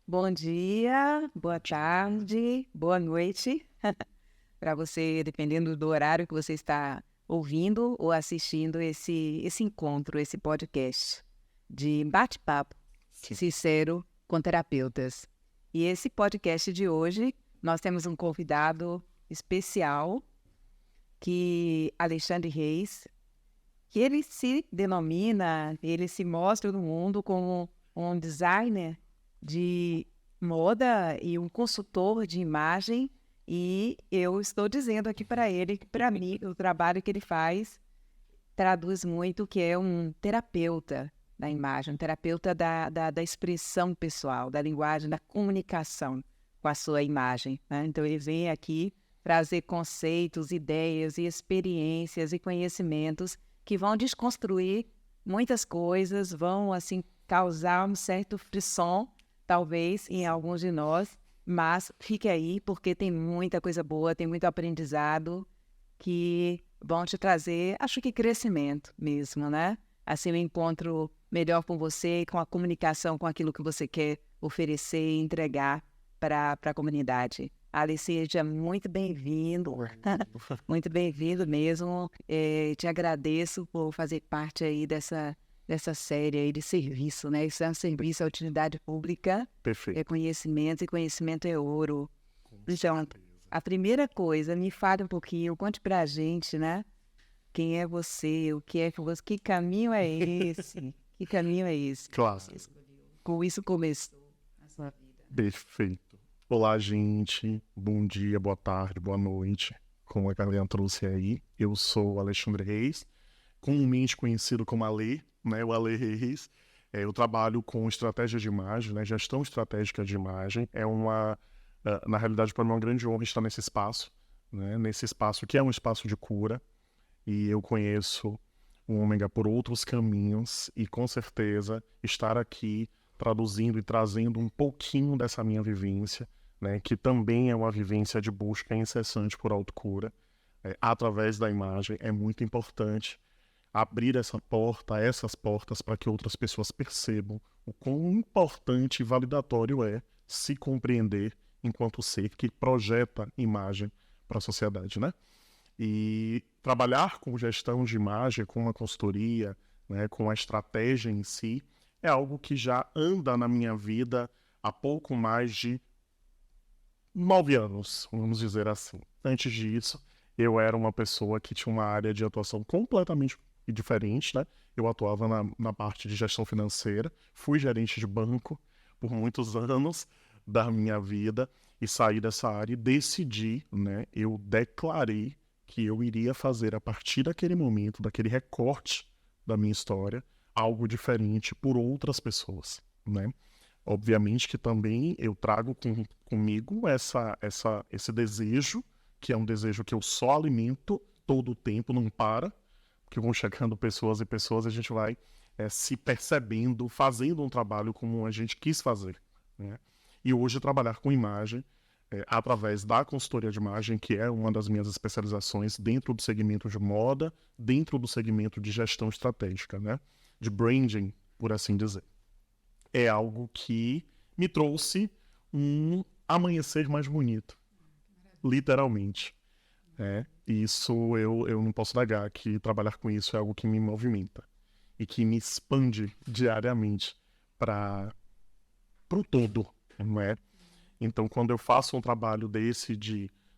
Bom dia, boa tarde, boa noite para você, dependendo do horário que você está ouvindo ou assistindo esse encontro, esse podcast de bate-papo Sim. sincero com terapeutas. E esse podcast de hoje, nós temos um convidado especial, Alexandre Reis, que ele se denomina, ele se mostra no mundo como um designer de moda e um consultor de imagem, e eu estou dizendo aqui para ele que, para mim, o trabalho que ele faz traduz muito o que é um terapeuta da imagem, um terapeuta da expressão pessoal, da linguagem, da comunicação com a sua imagem, né? Então, ele vem aqui trazer conceitos, ideias e experiências e conhecimentos que vão desconstruir muitas coisas, vão, assim, causar um certo frisson, talvez, em alguns de nós, mas fique aí, porque tem muita coisa boa, tem muito aprendizado que vão te trazer, acho que crescimento mesmo, né? Assim, um encontro melhor com você, com a comunicação, com aquilo que você quer oferecer e entregar para a comunidade. Ali, seja muito bem-vindo, muito bem-vindo mesmo. Te agradeço por fazer parte aí dessa série aí de serviço, né? Isso é um serviço à utilidade pública, Perfeito. é conhecimento, e conhecimento é ouro. Com Então, certeza. a primeira coisa, me fale um pouquinho, conte pra gente, né? Quem é você, o que é que você, que caminho é esse? Que caminho é esse? Claro. Com isso começou a sua vida. Perfeito. Olá, gente. Bom dia, boa tarde, boa noite. Como a Carlinha trouxe aí, eu sou o Alexandre Reis, comumente conhecido como Ale, né? O Ale Reis. Eu trabalho com estratégia de imagem, né? Gestão estratégica de imagem. Na realidade, para mim é uma grande honra estar nesse espaço, né? Nesse espaço que é um espaço de cura. E eu conheço o Ômega por outros caminhos e com certeza estar aqui traduzindo e trazendo um pouquinho dessa minha vivência, né, que também é uma vivência de busca incessante por autocura, através da imagem, é muito importante abrir essas portas para que outras pessoas percebam o quão importante e validatório é se compreender enquanto ser que projeta imagem para a sociedade, né? E trabalhar com gestão de imagem, com uma consultoria, né, com a estratégia em si, é algo que já anda na minha vida há pouco mais de 9 anos, vamos dizer assim. Antes disso, eu era uma pessoa que tinha uma área de atuação completamente diferente, né? Eu atuava na parte de gestão financeira, fui gerente de banco por muitos anos da minha vida e saí dessa área e decidi, né? Eu declarei que eu iria fazer a partir daquele momento, daquele recorte da minha história, algo diferente por outras pessoas, né? Obviamente que também eu trago comigo esse desejo, que é um desejo que eu só alimento todo o tempo, não para, porque vão chegando pessoas e pessoas, a gente vai se percebendo, fazendo um trabalho como a gente quis fazer, né? E hoje trabalhar com imagem, através da consultoria de imagem, que é uma das minhas especializações dentro do segmento de moda, dentro do segmento de gestão estratégica, né? De branding, por assim dizer. É algo que me trouxe um amanhecer mais bonito, literalmente. Isso eu não posso negar que trabalhar com isso é algo que me movimenta e que me expande diariamente para o todo, não é? Então, quando eu faço um trabalho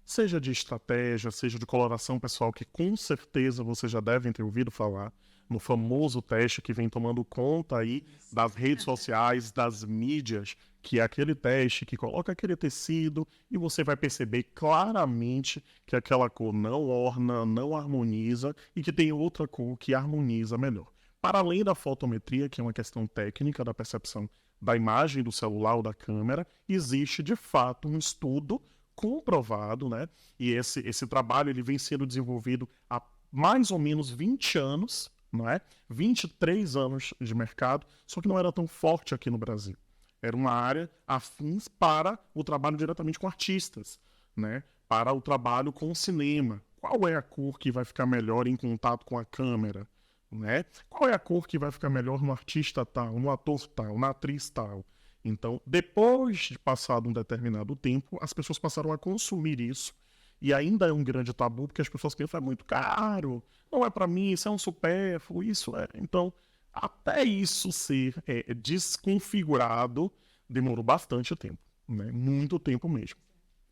seja de estratégia, seja de coloração pessoal, que com certeza vocês já devem ter ouvido falar, no famoso teste que vem tomando conta aí das redes sociais, das mídias, que é aquele teste que coloca aquele tecido e você vai perceber claramente que aquela cor não orna, não harmoniza e que tem outra cor que harmoniza melhor. Para além da fotometria, que é uma questão técnica da percepção da imagem do celular ou da câmera, existe de fato um estudo comprovado, né? E esse trabalho ele vem sendo desenvolvido há mais ou menos 20 anos, não é? 23 anos de mercado, só que não era tão forte aqui no Brasil. Era uma área afins para o trabalho diretamente com artistas, né? Para o trabalho com o cinema. Qual é a cor que vai ficar melhor em contato com a câmera? Né? Qual é a cor que vai ficar melhor no artista tal, no ator tal, na atriz tal? Então, depois de passado um determinado tempo, as pessoas passaram a consumir isso. E ainda é um grande tabu, porque as pessoas pensam, é muito caro, não é para mim, isso é um supérfluo, isso é... Então, até isso ser desconfigurado, demorou bastante tempo, né? Muito tempo mesmo.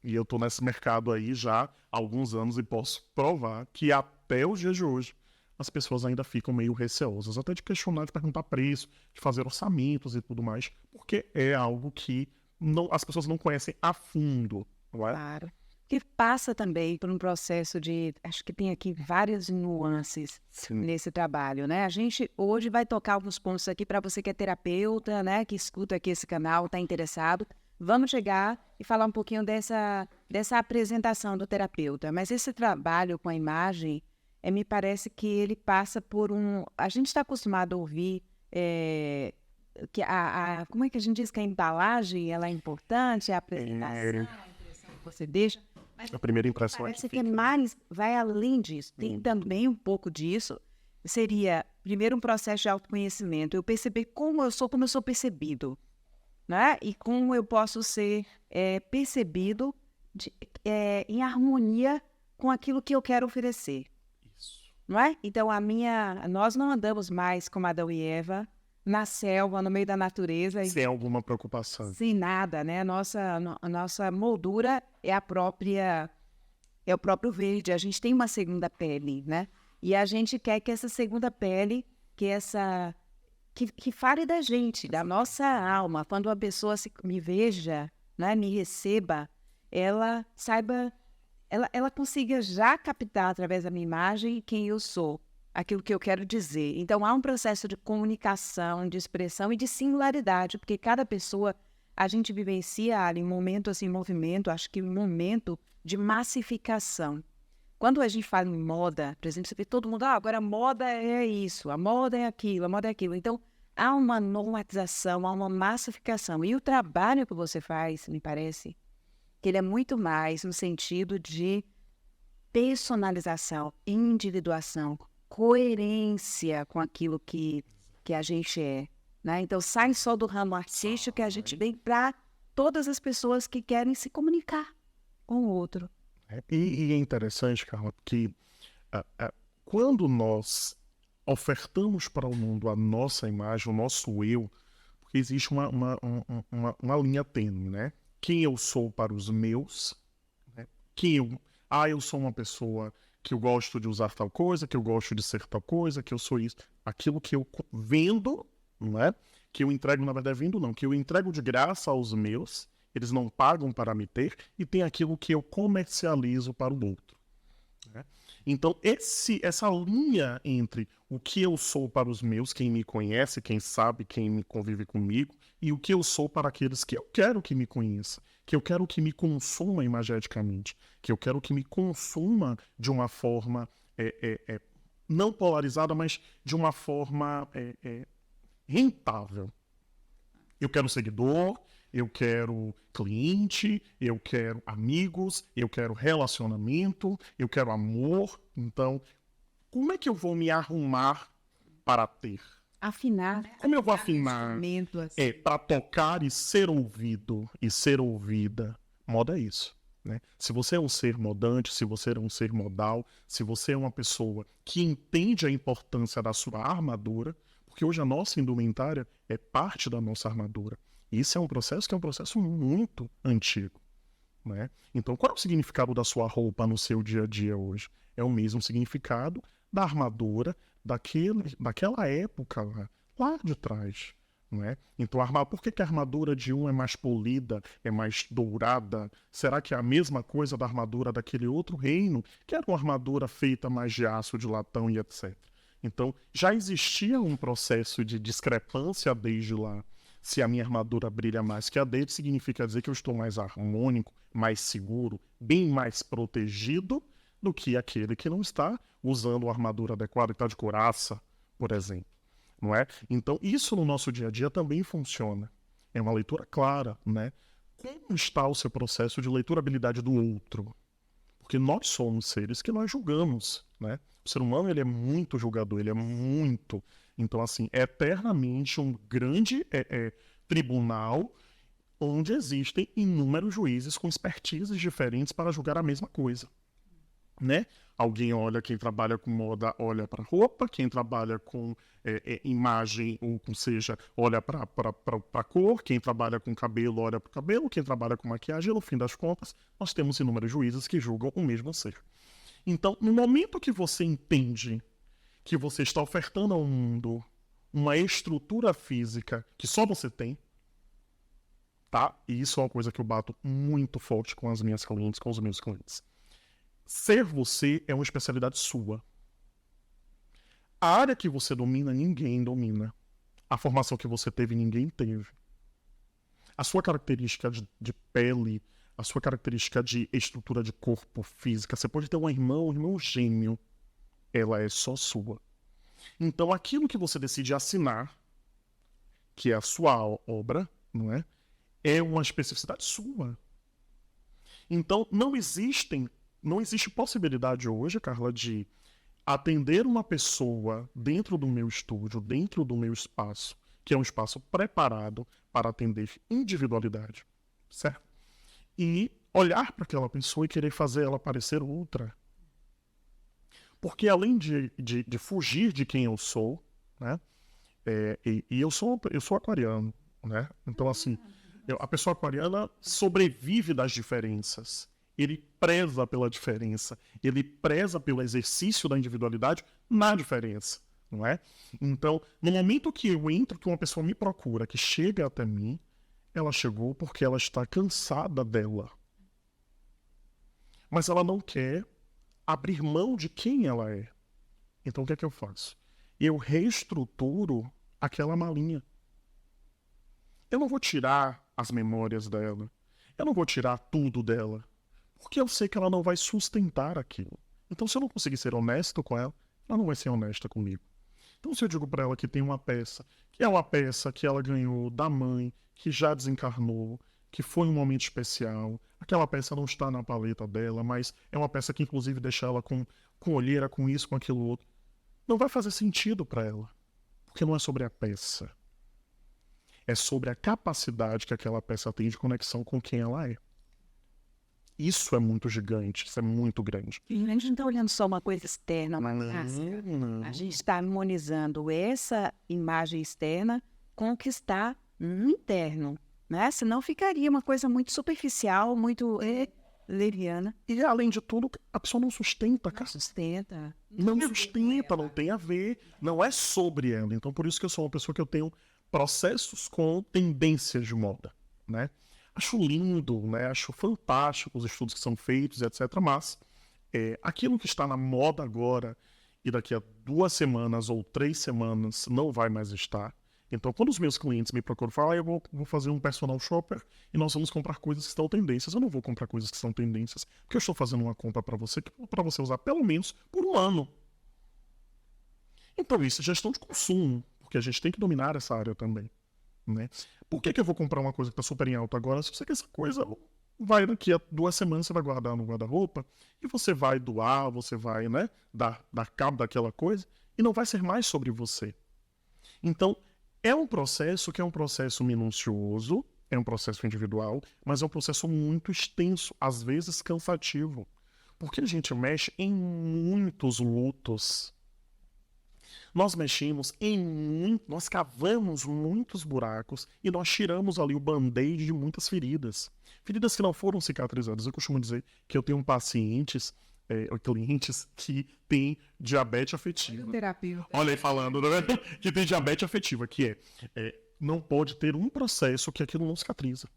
E eu tô nesse mercado aí já há alguns anos e posso provar que até os dias de hoje as pessoas ainda ficam meio receosas, até de questionar, de perguntar preço, de fazer orçamentos e tudo mais, porque é algo que as pessoas não conhecem a fundo, não é? Claro. Que passa também por um processo de... Acho que tem aqui várias nuances Sim. nesse trabalho, né? A gente hoje vai tocar alguns pontos aqui para você que é terapeuta, né? Que escuta aqui esse canal, está interessado. Vamos chegar e falar um pouquinho dessa apresentação do terapeuta. Mas esse trabalho com a imagem, me parece que ele passa por um... A gente está acostumado a ouvir que como é que a gente diz que a embalagem ela é importante, a apresentação, a impressão que você deixa. Mas A primeira impressão é parece que mais vai além disso. Tem também um pouco disso. Seria, primeiro, um processo de autoconhecimento. Eu perceber como eu sou percebido, né? E como eu posso ser percebido em harmonia com aquilo que eu quero oferecer. Isso. Não é? Então, nós não andamos mais como Adão e Eva, na selva, no meio da natureza. Sem alguma preocupação. Sem nada, né? A nossa moldura é o próprio verde. A gente tem uma segunda pele, né? E a gente quer que essa segunda pele, que fale da gente, da nossa alma. Quando uma pessoa me veja, né, me receba, ela saiba, ela consiga já captar através da minha imagem quem eu sou, aquilo que eu quero dizer. Então, há um processo de comunicação, de expressão e de singularidade, porque cada pessoa, a gente vivencia em momento, assim, movimento, acho que um momento de massificação. Quando a gente fala em moda, por exemplo, você vê todo mundo, agora a moda é isso, a moda é aquilo, a moda é aquilo. Então, há uma normatização, há uma massificação. E o trabalho que você faz, me parece, que ele é muito mais no sentido de personalização, individuação, coerência com aquilo que a gente é, né? Então, sai só do ramo artístico que a gente vem para todas as pessoas que querem se comunicar com o outro. E é interessante, Carla, que quando nós ofertamos para o mundo a nossa imagem, o nosso eu, porque existe uma linha tênue, né? Quem eu sou para os meus, né? Eu sou uma pessoa que eu gosto de usar tal coisa, que eu gosto de ser tal coisa, que eu sou isso. Aquilo que eu vendo, não é? Que eu entrego, na verdade, vendo não, que eu entrego de graça aos meus, eles não pagam para me ter, e tem aquilo que eu comercializo para o outro. Né? Então, essa linha entre o que eu sou para os meus, quem me conhece, quem sabe, quem me convive comigo, e o que eu sou para aqueles que eu quero que me conheça, que eu quero que me consuma imageticamente, que eu quero que me consuma de uma forma não polarizada, mas de uma forma rentável. Eu quero seguidor, eu quero cliente, eu quero amigos, eu quero relacionamento, eu quero amor. Então, como é que eu vou me arrumar para ter? Afinar. Como eu vou afinar? Assim. Para tocar e ser ouvido e ser ouvida. Moda é isso. Né? Se você é um ser modante, se você é um ser modal, se você é uma pessoa que entende a importância da sua armadura, porque hoje a nossa indumentária é parte da nossa armadura. E isso é um processo muito antigo. Né? Então, qual é o significado da sua roupa no seu dia a dia hoje? É o mesmo significado da armadura daquela época lá de trás. Não é? Então, por que a armadura de um é mais polida, é mais dourada? Será que é a mesma coisa da armadura daquele outro reino, que era uma armadura feita mais de aço, de latão e etc.? Então, já existia um processo de discrepância desde lá. Se a minha armadura brilha mais que a dele, significa dizer que eu estou mais harmônico, mais seguro, bem mais protegido do que aquele que não está usando a armadura adequada, que está de couraça, por exemplo. Não é? Então, isso no nosso dia a dia também funciona. É uma leitura clara, né? Como está o seu processo de leiturabilidade do outro? Porque nós somos seres que nós julgamos, né? O ser humano, ele é muito julgador, ele é muito... Então, assim, é eternamente um grande tribunal onde existem inúmeros juízes com expertises diferentes para julgar a mesma coisa, né? Alguém olha, quem trabalha com moda olha para roupa, quem trabalha com imagem, ou seja, olha para a cor, quem trabalha com cabelo olha para o cabelo, quem trabalha com maquiagem, e no fim das contas, nós temos inúmeros juízes que julgam o mesmo ser. Então, no momento que você entende que você está ofertando ao mundo uma estrutura física que só você tem, tá? E isso é uma coisa que eu bato muito forte com as minhas clientes, com os meus clientes. Ser você é uma especialidade sua. A área que você domina, ninguém domina. A formação que você teve, ninguém teve. A sua característica de pele, a sua característica de estrutura de corpo física, você pode ter um irmão gêmeo, ela é só sua. Então, aquilo que você decide assinar, que é a sua obra, não é? É uma especificidade sua. Então, não existe possibilidade hoje, Carla, de atender uma pessoa dentro do meu estúdio, dentro do meu espaço, que é um espaço preparado para atender individualidade, certo? E olhar para aquela pessoa e querer fazer ela parecer outra. Porque além de fugir de quem eu sou, né? E eu sou aquariano, né? Então, assim, a pessoa aquariana sobrevive das diferenças. Ele preza pela diferença. Ele preza pelo exercício da individualidade na diferença, não é? Então, no momento que eu entro, que uma pessoa me procura, que chega até mim, ela chegou porque ela está cansada dela. Mas ela não quer abrir mão de quem ela é. Então, o que é que eu faço? Eu reestruturo aquela malinha. Eu não vou tirar as memórias dela. Eu não vou tirar tudo dela. Porque eu sei que ela não vai sustentar aquilo. Então, se eu não conseguir ser honesto com ela, ela não vai ser honesta comigo. Então, se eu digo para ela que tem uma peça, que é uma peça que ela ganhou da mãe, que já desencarnou, que foi um momento especial, aquela peça não está na paleta dela, mas é uma peça que, inclusive, deixa ela com olheira, com isso, com aquilo outro, não vai fazer sentido para ela. Porque não é sobre a peça. É sobre a capacidade que aquela peça tem de conexão com quem ela é. Isso é muito gigante, isso é muito grande. E a gente não está olhando só uma coisa externa, uma máscara. A gente está harmonizando essa imagem externa com o que está no interno, né? Senão ficaria uma coisa muito superficial, muito leviana. E, além de tudo, a pessoa não sustenta, cara. Sustenta. Não sustenta, não tem a ver. Não é sobre ela. Então, por isso que eu sou uma pessoa que eu tenho processos com tendências de moda, né? Acho lindo, né? Acho fantástico os estudos que são feitos, etc. Mas aquilo que está na moda agora e daqui a 2 semanas ou 3 semanas não vai mais estar. Então, quando os meus clientes me procuram, falam, eu vou fazer um personal shopper e nós vamos comprar coisas que estão tendências. Eu não vou comprar coisas que são tendências, porque eu estou fazendo uma compra para você usar pelo menos por 1 ano. Então, isso é gestão de consumo, porque a gente tem que dominar essa área também, né? Por que eu vou comprar uma coisa que está super em alta agora, se você quer essa coisa vai daqui a 2 semanas, você vai guardar no guarda-roupa e você vai doar, você vai, né, dar cabo daquela coisa e não vai ser mais sobre você. Então, é um processo que é um processo minucioso, é um processo individual, mas é um processo muito extenso, às vezes cansativo, porque a gente mexe em muitos lutos. Nós mexemos nós cavamos muitos buracos e nós tiramos ali o band-aid de muitas feridas. Feridas que não foram cicatrizadas. Eu costumo dizer que eu tenho clientes que têm diabetes afetiva. Olha aí falando, né? Que tem diabetes afetiva, que não pode ter um processo que aquilo não cicatriza.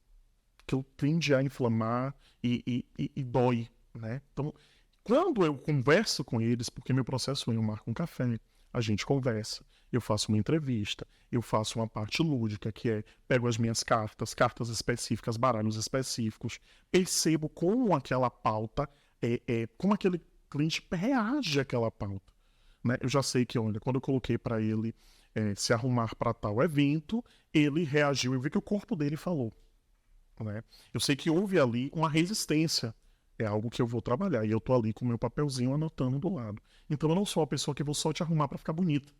Que eu tende a inflamar e dói, né? Então, quando eu converso com eles, porque meu processo eu marco um café, a gente conversa, eu faço uma entrevista, eu faço uma parte lúdica, que pego as minhas cartas específicas, baralhos específicos, percebo como aquela pauta, como aquele cliente reage àquela pauta, né? Eu já sei que, olha, quando eu coloquei para ele se arrumar para tal evento, ele reagiu, eu vi que o corpo dele falou, né? Eu sei que houve ali uma resistência. É algo que eu vou trabalhar. E eu tô ali com o meu papelzinho anotando do lado. Então eu não sou a pessoa que vou só te arrumar para ficar bonita.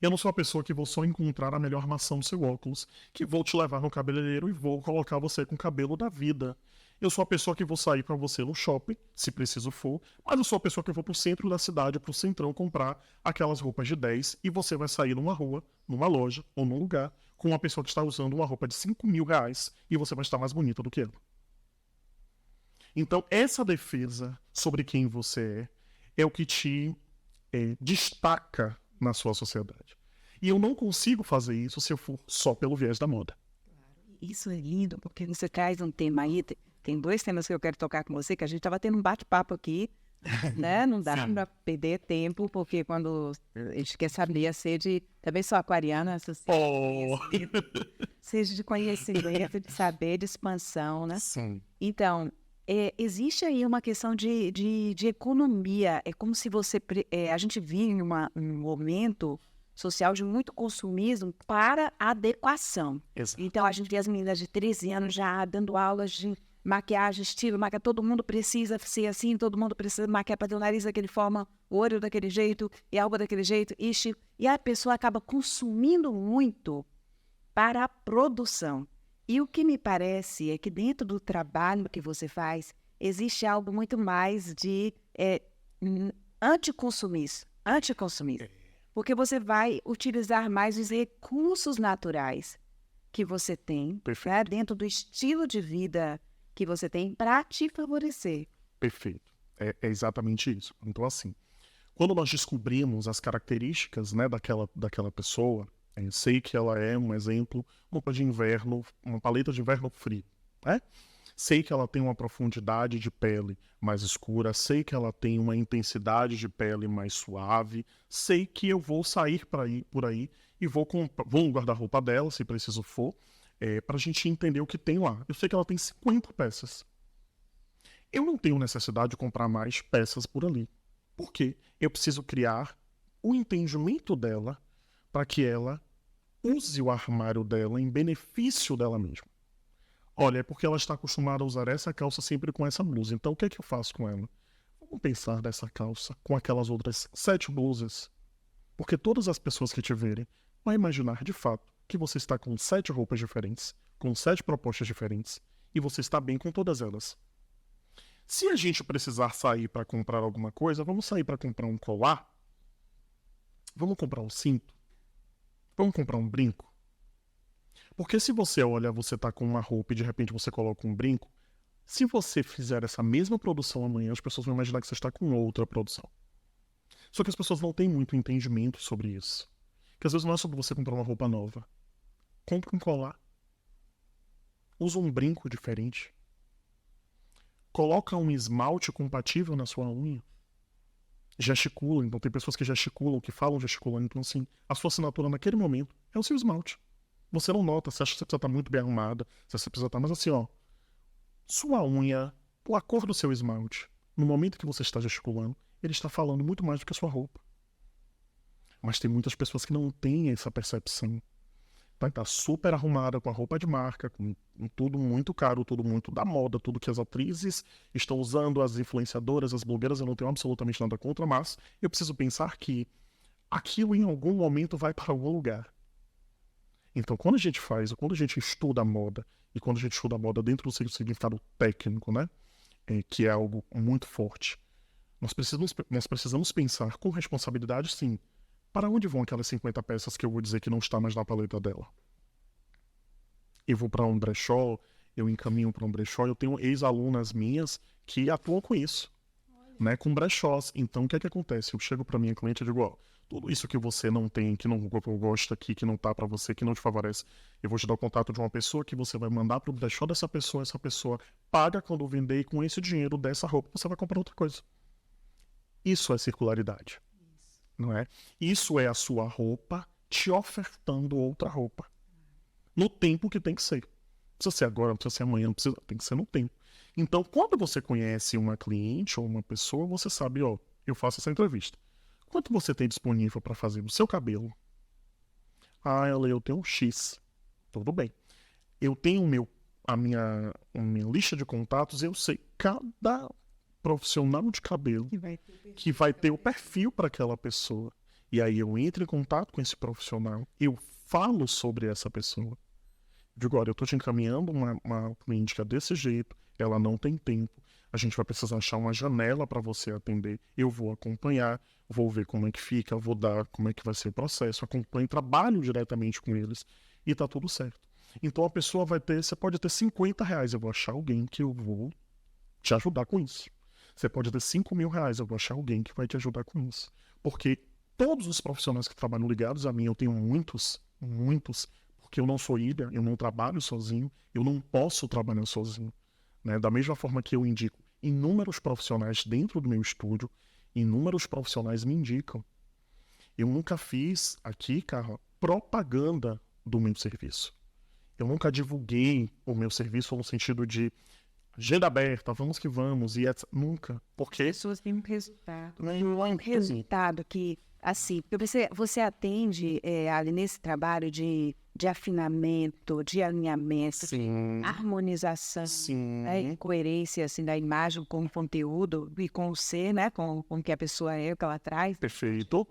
Eu não sou a pessoa que vou só encontrar a melhor maçã do seu óculos, que vou te levar no cabeleireiro e vou colocar você com o cabelo da vida. Eu sou a pessoa que vou sair para você no shopping, se preciso for, mas eu sou a pessoa que vou pro centro da cidade, pro centrão, comprar aquelas roupas de 10 e você vai sair numa rua, numa loja ou num lugar com uma pessoa que está usando uma roupa de 5.000 reais e você vai estar mais bonita do que ela. Então, essa defesa sobre quem você é o que te destaca na sua sociedade. E eu não consigo fazer isso se eu for só pelo viés da moda. Isso é lindo, porque você traz um tema aí, tem 2 temas que eu quero tocar com você, que a gente estava tendo um bate-papo aqui, né? Não dá para perder tempo, porque quando a gente quer saber a sede, também sou aquariana, essa sede de conhecimento, de saber, de expansão, né? Sim. Então, existe aí uma questão de economia. É como se a gente vive em um momento social de muito consumismo para adequação. Exato. Então, a gente vê as meninas de 13 anos já dando aulas de maquiagem, estilo, maquiagem. Todo mundo precisa ser assim, todo mundo precisa maquiar para ter o nariz daquele forma, o olho daquele jeito, e a alma daquele jeito. E a pessoa acaba consumindo muito para a produção. E o que me parece é que dentro do trabalho que você faz, existe algo muito mais de anticonsumismo. Porque você vai utilizar mais os recursos naturais que você tem, né, dentro do estilo de vida que você tem para te favorecer. Perfeito. É exatamente isso. Então, assim, quando nós descobrimos as características, né, daquela pessoa, eu sei que ela é, um exemplo, roupa de inverno, uma paleta de inverno frio, né? Sei que ela tem uma profundidade de pele mais escura, sei que ela tem uma intensidade de pele mais suave, sei que eu vou sair por aí e vou no guarda-roupa dela, se preciso for, pra gente entender o que tem lá. Eu sei que ela tem 50 peças. Eu não tenho necessidade de comprar mais peças por ali. Por quê? Eu preciso criar o entendimento dela para que ela use o armário dela em benefício dela mesma. Olha, é porque ela está acostumada a usar essa calça sempre com essa blusa. Então, o que é que eu faço com ela? Vamos pensar dessa calça com aquelas outras 7 blusas. Porque todas as pessoas que te verem vão imaginar, de fato, que você está com 7 roupas diferentes, com 7 propostas diferentes, e você está bem com todas elas. Se a gente precisar sair para comprar alguma coisa, vamos sair para comprar um colar? Vamos comprar um cinto? Vamos comprar um brinco? Porque se você olha, você tá com uma roupa e de repente você coloca um brinco, se você fizer essa mesma produção amanhã, as pessoas vão imaginar que você está com outra produção. Só que as pessoas não têm muito entendimento sobre isso. Que às vezes não é sobre você comprar uma roupa nova. Compre um colar. Usa um brinco diferente. Coloca um esmalte compatível na sua unha. Gesticula, então tem pessoas que gesticulam, que falam gesticulando, então assim, a sua assinatura naquele momento é o seu esmalte. Você não nota, você acha que você precisa estar muito bem arrumada, você precisa estar, mas assim, ó, sua unha, a cor do seu esmalte, no momento que você está gesticulando, ele está falando muito mais do que a sua roupa. Mas tem muitas pessoas que não têm essa percepção. Vai estar super arrumada, com a roupa de marca, com tudo muito caro, tudo muito da moda, tudo que as atrizes estão usando, as influenciadoras, as blogueiras, eu não tenho absolutamente nada contra, mas eu preciso pensar que aquilo em algum momento vai para algum lugar. Então, quando a gente estuda a moda, e quando a gente estuda a moda dentro do seu significado técnico, né, que é algo muito forte, nós precisamos pensar com responsabilidade, sim, para onde vão aquelas 50 peças que eu vou dizer que não está mais na paleta dela? Eu vou para um brechó, eu encaminho para um brechó, eu tenho ex-alunas minhas que atuam com isso, né, com brechós. Então, o que é que acontece? Eu chego para minha cliente e digo, ó, tudo isso que você não tem, que não gosta aqui, que não tá para você, que não te favorece, eu vou te dar o contato de uma pessoa que você vai mandar pro brechó dessa pessoa, essa pessoa paga quando vender e com esse dinheiro dessa roupa você vai comprar outra coisa. Isso é circularidade, não é? Isso é a sua roupa te ofertando outra roupa. No tempo que tem que ser. Não precisa ser agora, não precisa ser amanhã, não precisa, tem que ser no tempo. Então, quando você conhece uma cliente ou uma pessoa, você sabe, ó, eu faço essa entrevista. Quanto você tem disponível para fazer no seu cabelo? Ah, eu tenho um X. Tudo bem. Eu tenho a minha lista de contatos, eu sei cada profissional de cabelo que vai ter o perfil para aquela pessoa. E aí eu entro em contato com esse profissional, eu falo sobre essa pessoa. Digo, olha, eu estou te encaminhando uma clínica desse jeito, ela não tem tempo, a gente vai precisar achar uma janela para você atender, eu vou acompanhar, vou ver como é que fica, vou dar como é que vai ser o processo, acompanho, trabalho diretamente com eles e tá tudo certo. Então a pessoa vai ter, você pode ter R$ 50, eu vou achar alguém que eu vou te ajudar com isso. Você pode ter R$ 5.000, eu vou achar alguém que vai te ajudar com isso. Porque todos os profissionais que trabalham ligados a mim, eu tenho muitos, porque eu não sou ilha, eu não trabalho sozinho, eu não posso trabalhar sozinho. Né? Da mesma forma que eu indico inúmeros profissionais dentro do meu estúdio, inúmeros profissionais me indicam. Eu nunca fiz aqui, cara, propaganda do meu serviço. Eu nunca divulguei o meu serviço no sentido de agenda aberta, vamos que vamos, e etc. Nunca. Porque Pessoas têm um resultado. um Resultado que, assim, porque você atende ali nesse trabalho de afinamento, de alinhamento, sim, harmonização, sim, né, e coerência assim, da imagem com o conteúdo e com o ser, né, com o que a pessoa é, o que ela traz, perfeito.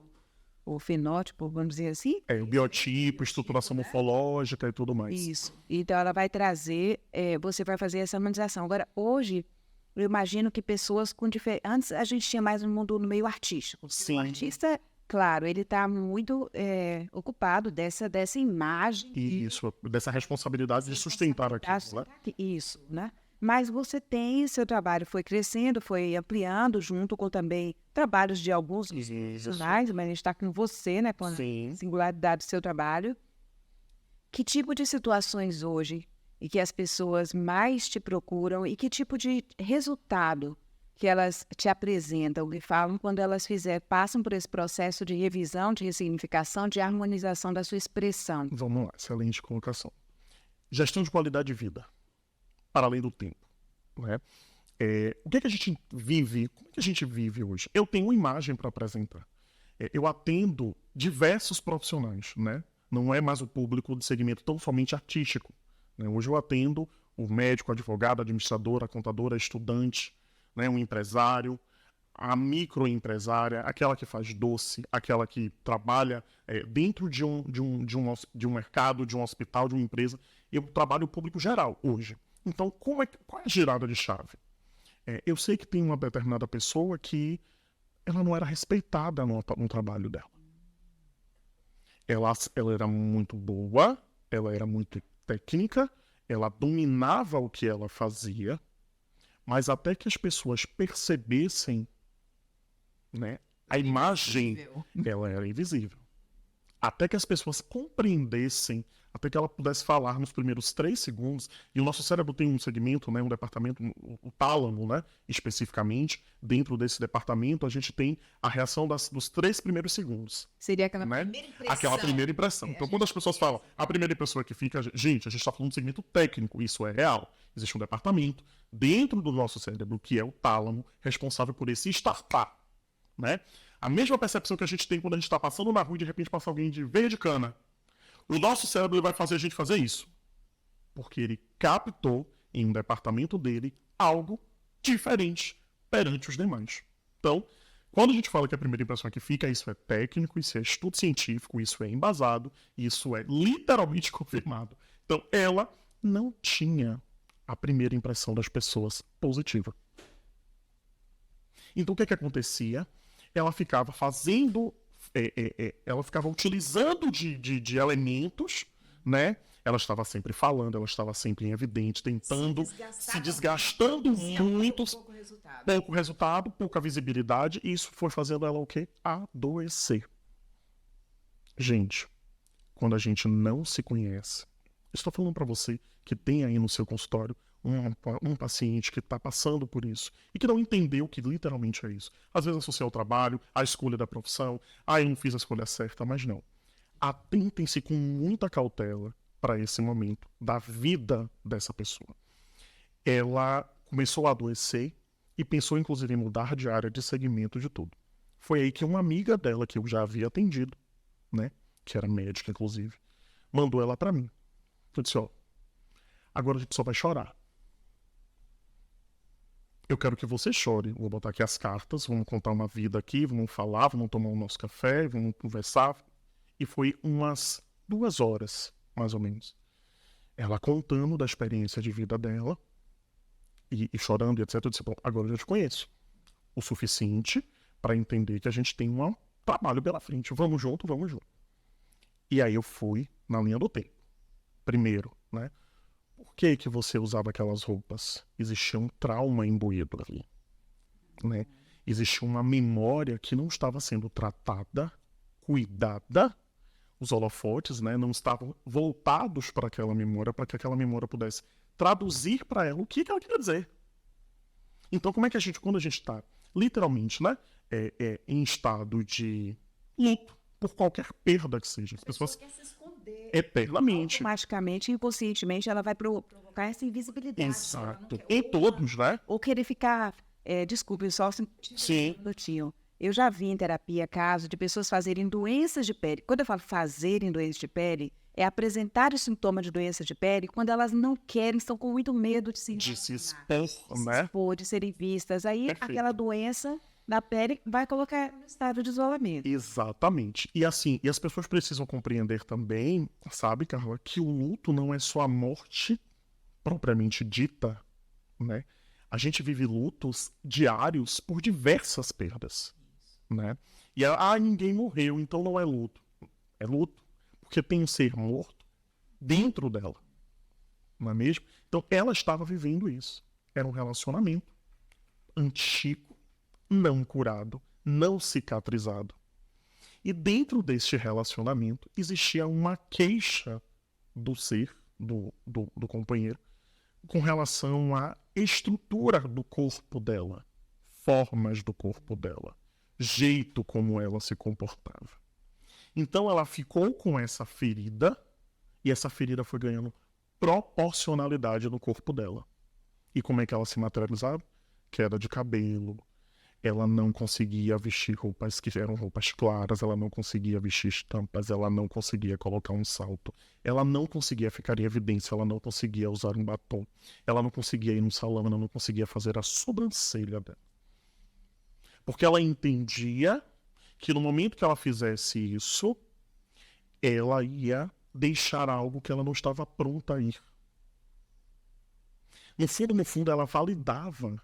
o fenótipo, vamos dizer assim. O biotipo, estruturação morfológica e tudo mais. Isso. Então, ela vai trazer, você vai fazer essa harmonização. Agora, hoje, eu imagino que pessoas com diferentes... Antes, a gente tinha mais um mundo no meio artístico. Sim. O artista, claro, ele está muito ocupado dessa imagem. E isso, dessa responsabilidade de sustentar aquilo, né? Isso, né? Mas você tem, seu trabalho foi crescendo, foi ampliando, junto com também trabalhos de alguns profissionais, mas a gente está com você, né? Com a singularidade do seu trabalho. Que tipo de situações hoje e que as pessoas mais te procuram e que tipo de resultado que elas te apresentam e falam quando elas passam por esse processo de revisão, de ressignificação, de harmonização da sua expressão? Vamos lá, excelente colocação. Gestão de qualidade de vida, para além do tempo, né? O que a gente vive, como é que a gente vive hoje? Eu tenho uma imagem para apresentar. Eu atendo diversos profissionais, né? Não é mais o público de segmento tão somente artístico. Né? Hoje eu atendo o médico, advogado, administradora, contadora, estudante, né? Um empresário, a microempresária, aquela que faz doce, aquela que trabalha dentro de um mercado, de um hospital, de uma empresa. Eu trabalho o público geral hoje. Então, qual é a girada de chave? Eu sei que tem uma determinada pessoa que ela não era respeitada no trabalho dela. Ela era muito boa, ela era muito técnica, ela dominava o que ela fazia, mas até que as pessoas percebessem, né, a imagem, ela era invisível. Até que as pessoas compreendessem, até que ela pudesse falar nos primeiros 3 segundos, e o nosso cérebro tem um segmento, né, um departamento, o tálamo, né, especificamente, dentro desse departamento a gente tem a reação dos 3 primeiros segundos. Seria aquela primeira impressão. Aquela primeira impressão. Então quando as pessoas falam, a primeira impressão que fica, gente, a gente está falando de segmento técnico, isso é real. Existe um departamento dentro do nosso cérebro, que é o tálamo, responsável por esse startar, né? A mesma percepção que a gente tem quando a gente está passando na rua e de repente passa alguém de verde cana. O nosso cérebro vai fazer a gente fazer isso. Porque ele captou em um departamento dele algo diferente perante os demais. Então, quando a gente fala que a primeira impressão que fica, isso é técnico, isso é estudo científico, isso é embasado, isso é literalmente confirmado. Então, ela não tinha a primeira impressão das pessoas positiva. Então, o que acontecia? Ela ficava fazendo, ela ficava utilizando de elementos, né? Ela estava sempre falando, ela estava sempre em evidente, tentando, se desgastando muito, pouco resultado, pouca visibilidade, e isso foi fazendo ela o quê? Adoecer. Gente, quando a gente não se conhece, estou falando para você que tem aí no seu consultório um paciente que está passando por isso e que não entendeu que literalmente é isso. Às vezes associa ao trabalho, à escolha da profissão, eu não fiz a escolha certa, mas não. Atentem-se com muita cautela para esse momento da vida dessa pessoa. Ela começou a adoecer e pensou inclusive em mudar de área, de segmento, de tudo. Foi aí que uma amiga dela, que eu já havia atendido, né, que era médica inclusive, mandou ela para mim. Eu disse, agora a gente só vai chorar. eu quero que você chore. Vou botar aqui as cartas, vamos contar uma vida aqui, vamos falar, vamos tomar o nosso café, vamos conversar. E foi umas 2 horas, mais ou menos. Ela contando da experiência de vida dela e chorando, e etc. Eu disse, bom, agora eu já te conheço o suficiente para entender que a gente tem um trabalho pela frente. Vamos junto, vamos junto. E aí eu fui na linha do tempo. Primeiro, né? Por que que você usava aquelas roupas? Existia um trauma imbuído ali, né? Existia uma memória que não estava sendo tratada, cuidada. Os holofotes, né, não estavam voltados para aquela memória, para que aquela memória pudesse traduzir para ela o que ela queria dizer. Então, como é que a gente, quando a gente está literalmente, né, em estado de luto por qualquer perda que seja, as pessoas quer se esconder. eternamente. Automaticamente, inconscientemente, ela vai provocar essa invisibilidade. Exato. Em todos, né? Ou querer ficar... desculpe, só Sim. um minutinho. Eu já vi em terapia casos de pessoas fazerem doenças de pele. Quando eu falo fazerem doenças de pele, é apresentar os sintomas de doença de pele quando elas não querem, estão com muito medo de se expor, né? expor, de serem vistas. Aí Perfeito. aquela doença da pele vai colocar no estado de isolamento. Exatamente. E assim, e as pessoas precisam compreender também, sabe, Carla, que o luto não é só a morte propriamente dita, né? A gente vive lutos diários por diversas perdas, né? E ninguém morreu, então não é luto. É luto porque tem um ser morto dentro dela, não é mesmo? Então ela estava vivendo isso. Era um relacionamento antigo, não curado, não cicatrizado. E dentro deste relacionamento existia uma queixa do ser, do companheiro, com relação à estrutura do corpo dela, formas do corpo dela, jeito como ela se comportava. Então ela ficou com essa ferida, e essa ferida foi ganhando proporcionalidade no corpo dela. E como é que ela se materializava? Queda de cabelo, ela não conseguia vestir roupas que eram roupas claras, ela não conseguia vestir estampas, ela não conseguia colocar um salto, ela não conseguia ficar em evidência, ela não conseguia usar um batom, ela não conseguia ir no salão, ela não conseguia fazer a sobrancelha dela. Porque ela entendia que no momento que ela fizesse isso, ela ia deixar algo que ela não estava pronta a ir. No fundo, ela validava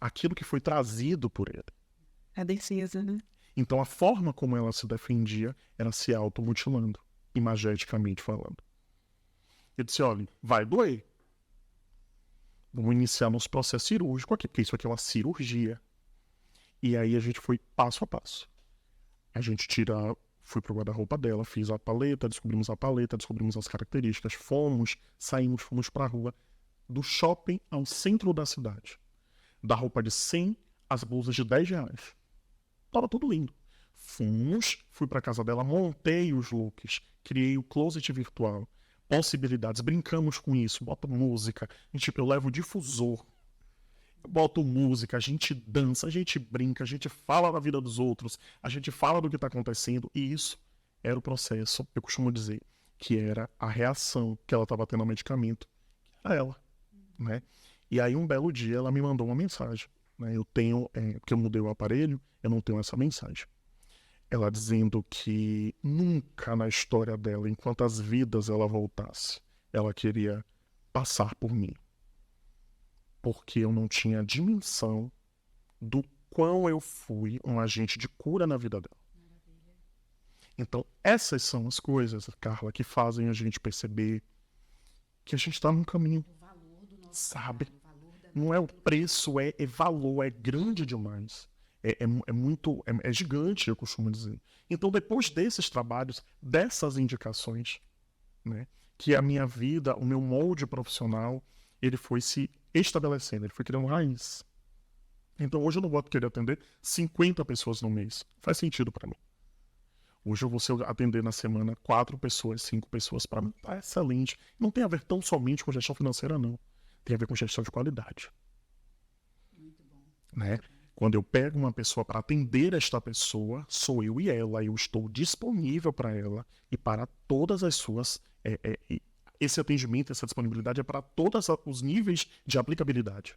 aquilo que foi trazido por ele. A defesa, né? Então, a forma como ela se defendia era se automutilando, imageticamente falando. Eu disse, olha, vai doer. Vamos iniciar nosso processo cirúrgico aqui, porque isso aqui é uma cirurgia. E aí a gente foi passo a passo. A gente fui pro guarda-roupa dela, fiz a paleta, descobrimos as características, fomos pra rua, do shopping ao centro da cidade. Da roupa de 100 às blusas de R$10. Tava tudo lindo. Fui pra casa dela, montei os looks, criei o closet virtual, possibilidades, brincamos com isso, boto música, eu levo difusor, boto música, a gente dança, a gente brinca, a gente fala da vida dos outros, a gente fala do que tá acontecendo, e isso era o processo, eu costumo dizer, que era a reação que ela estava tendo ao medicamento, que era ela, né? E aí um belo dia ela me mandou uma mensagem, né? Eu tenho, porque eu mudei o aparelho, eu não tenho essa mensagem. Ela dizendo que nunca na história dela, em quantas vidas ela voltasse, ela queria passar por mim. Porque eu não tinha dimensão do quão eu fui um agente de cura na vida dela. Então, essas são as coisas, Carla, que fazem a gente perceber que a gente está num caminho, sabe? Não é o preço, é valor, é grande demais. É gigante, eu costumo dizer. Então, depois desses trabalhos, dessas indicações, né, que a minha vida, o meu molde profissional, ele foi se estabelecendo, ele foi criando raiz. Então, hoje eu não vou querer atender 50 pessoas no mês. Faz sentido para mim. Hoje eu vou atender na semana 4 pessoas, 5 pessoas, para mim tá excelente. Não tem a ver tão somente com gestão financeira, não. Tem a ver com gestão de qualidade. Muito bom. Né? Quando eu pego uma pessoa para atender esta pessoa, sou eu e ela, eu estou disponível para ela e para todas as suas... esse atendimento, essa disponibilidade é para todos os níveis de aplicabilidade.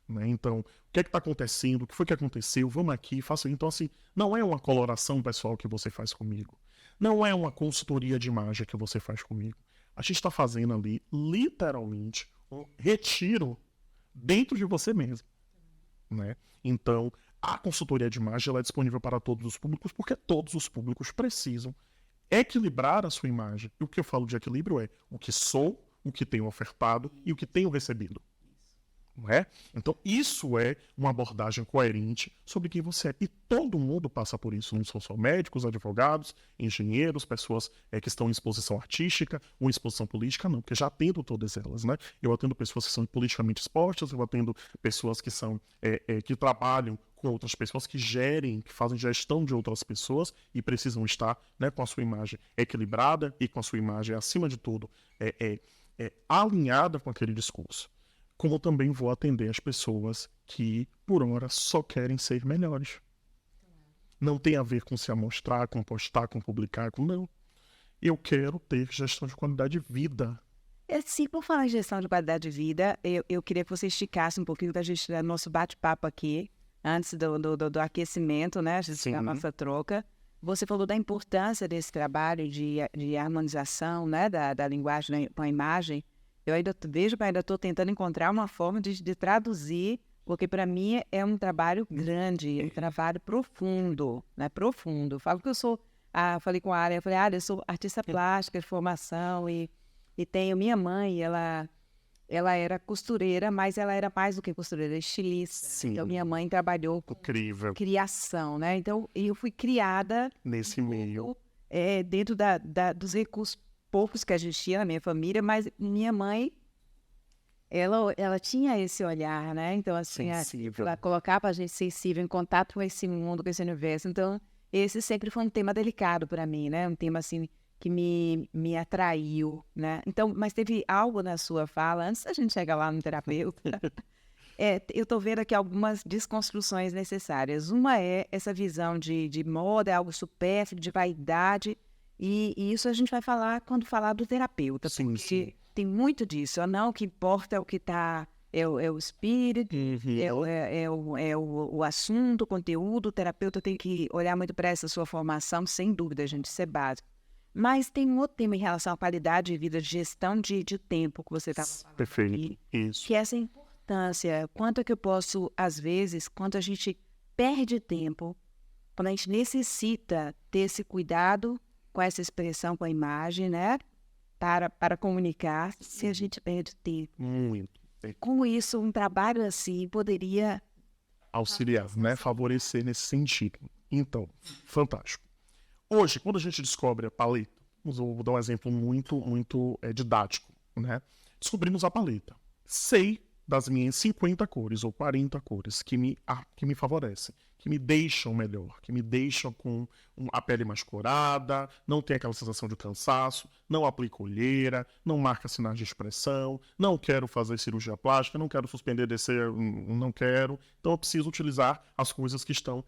né? Então, o que é que está acontecendo? O que foi que aconteceu? Vamos aqui, faça. Então, assim, não é uma coloração pessoal que você faz comigo. Não é uma consultoria de imagem que você faz comigo. A gente está fazendo ali, literalmente, um retiro dentro de você mesmo, né? Então, a consultoria de imagem ela é disponível para todos os públicos, porque todos os públicos precisam equilibrar a sua imagem. E o que eu falo de equilíbrio é o que sou, o que tenho ofertado e o que tenho recebido. Não é? Então, isso é uma abordagem coerente sobre quem você é. E todo mundo passa por isso. Não são só médicos, advogados, engenheiros, pessoas que estão em exposição artística ou em exposição política, não, porque já atendo todas elas, né? Eu atendo pessoas que são politicamente expostas, eu atendo pessoas que são que trabalham com outras pessoas, que gerem, que fazem gestão de outras pessoas e precisam estar, né, com a sua imagem equilibrada e com a sua imagem, acima de tudo, alinhada com aquele discurso. Como também vou atender as pessoas que, por hora, só querem ser melhores. Não tem a ver com se amostrar, com postar, com publicar, com não. Eu quero ter gestão de qualidade de vida. Sim, por falar em gestão de qualidade de vida, eu queria que você esticasse um pouquinho da gente, do nosso bate-papo aqui, antes do aquecimento, né? A gente a nossa troca. Você falou da importância desse trabalho de harmonização, né? Da linguagem com a imagem. Eu ainda vejo, mas ainda estou tentando encontrar uma forma de traduzir, porque para mim é um trabalho grande, é um trabalho profundo, né? Profundo. Falo que eu sou, falei com a Área, falei, eu sou artista plástica de formação e tenho minha mãe, ela era costureira, mas ela era mais do que costureira, estilista. Sim. Então minha mãe trabalhou com criação, né? Então eu fui criada nesse meio, dentro dos recursos poucos que a gente tinha na minha família, mas minha mãe, ela tinha esse olhar, né? Então, assim, ela colocava a gente sensível em contato com esse mundo, com esse universo. Então, esse sempre foi um tema delicado para mim, né? Um tema, assim, que me atraiu, né? Então, mas teve algo na sua fala, antes da gente chegar lá no terapeuta, eu estou vendo aqui algumas desconstruções necessárias. Uma é essa visão de moda, algo supérfluo, de vaidade. E isso a gente vai falar quando falar do terapeuta, porque tem muito disso. Não, o que importa é o que está, é o espírito, o assunto, o conteúdo. O terapeuta tem que olhar muito para essa sua formação, sem dúvida, gente, isso é básico. Mas tem um outro tema em relação à qualidade de vida, de gestão de tempo que você está falando. Perfeito, aqui, isso. que é essa importância, quanto é que eu posso, às vezes, quanto a gente perde tempo, quando a gente necessita ter esse cuidado com essa expressão, com a imagem, né? Para comunicar, se a gente perde tempo. Muito. Com isso, um trabalho assim poderia auxiliar, né? Favorecer nesse sentido. Então, fantástico. Hoje, quando a gente descobre a paleta, vou dar um exemplo muito didático, né? Descobrimos a paleta. Sei das minhas 50 cores ou 40 cores que me favorecem, que me deixam melhor, que me deixam com a pele mais corada, não tem aquela sensação de cansaço, não aplico olheira, não marca sinais de expressão, não quero fazer cirurgia plástica, não quero suspender, descer, não quero. Então eu preciso utilizar as coisas que estão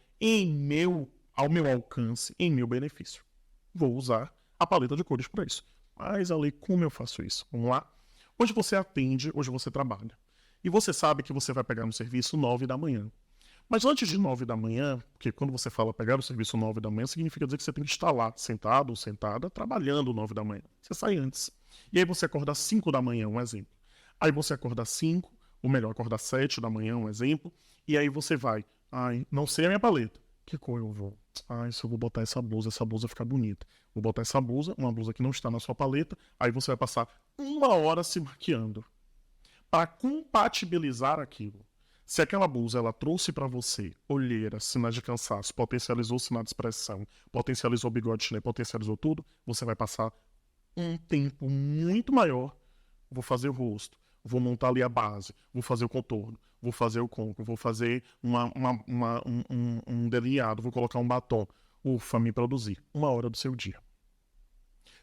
ao meu alcance, em meu benefício. Vou usar a paleta de cores para isso. Mas, Ale, como eu faço isso? Vamos lá? Hoje você atende, hoje você trabalha. E você sabe que você vai pegar no serviço 9 da manhã. Mas antes de 9 da manhã, porque quando você fala pegar o serviço 9 da manhã, significa dizer que você tem que estar lá, sentado ou sentada, trabalhando 9 da manhã. Você sai antes. E aí você acorda às 5 da manhã, um exemplo. Aí você acorda às 5, ou melhor, acorda às 7 da manhã, um exemplo. E aí você vai, não sei a minha paleta. Que cor eu vou? Se eu vou botar essa blusa fica bonita. Vou botar essa blusa, uma blusa que não está na sua paleta, aí você vai passar 1 hora se maquiando para compatibilizar aquilo. Se aquela blusa ela trouxe para você olheira, sinais de cansaço, potencializou o sinal de expressão, potencializou o bigode, né, potencializou tudo, você vai passar um tempo muito maior. Vou fazer o rosto, vou montar ali a base, vou fazer o contorno, vou fazer o côncavo, vou fazer um delineado, vou colocar um batom. Ufa, me produzir 1 hora do seu dia.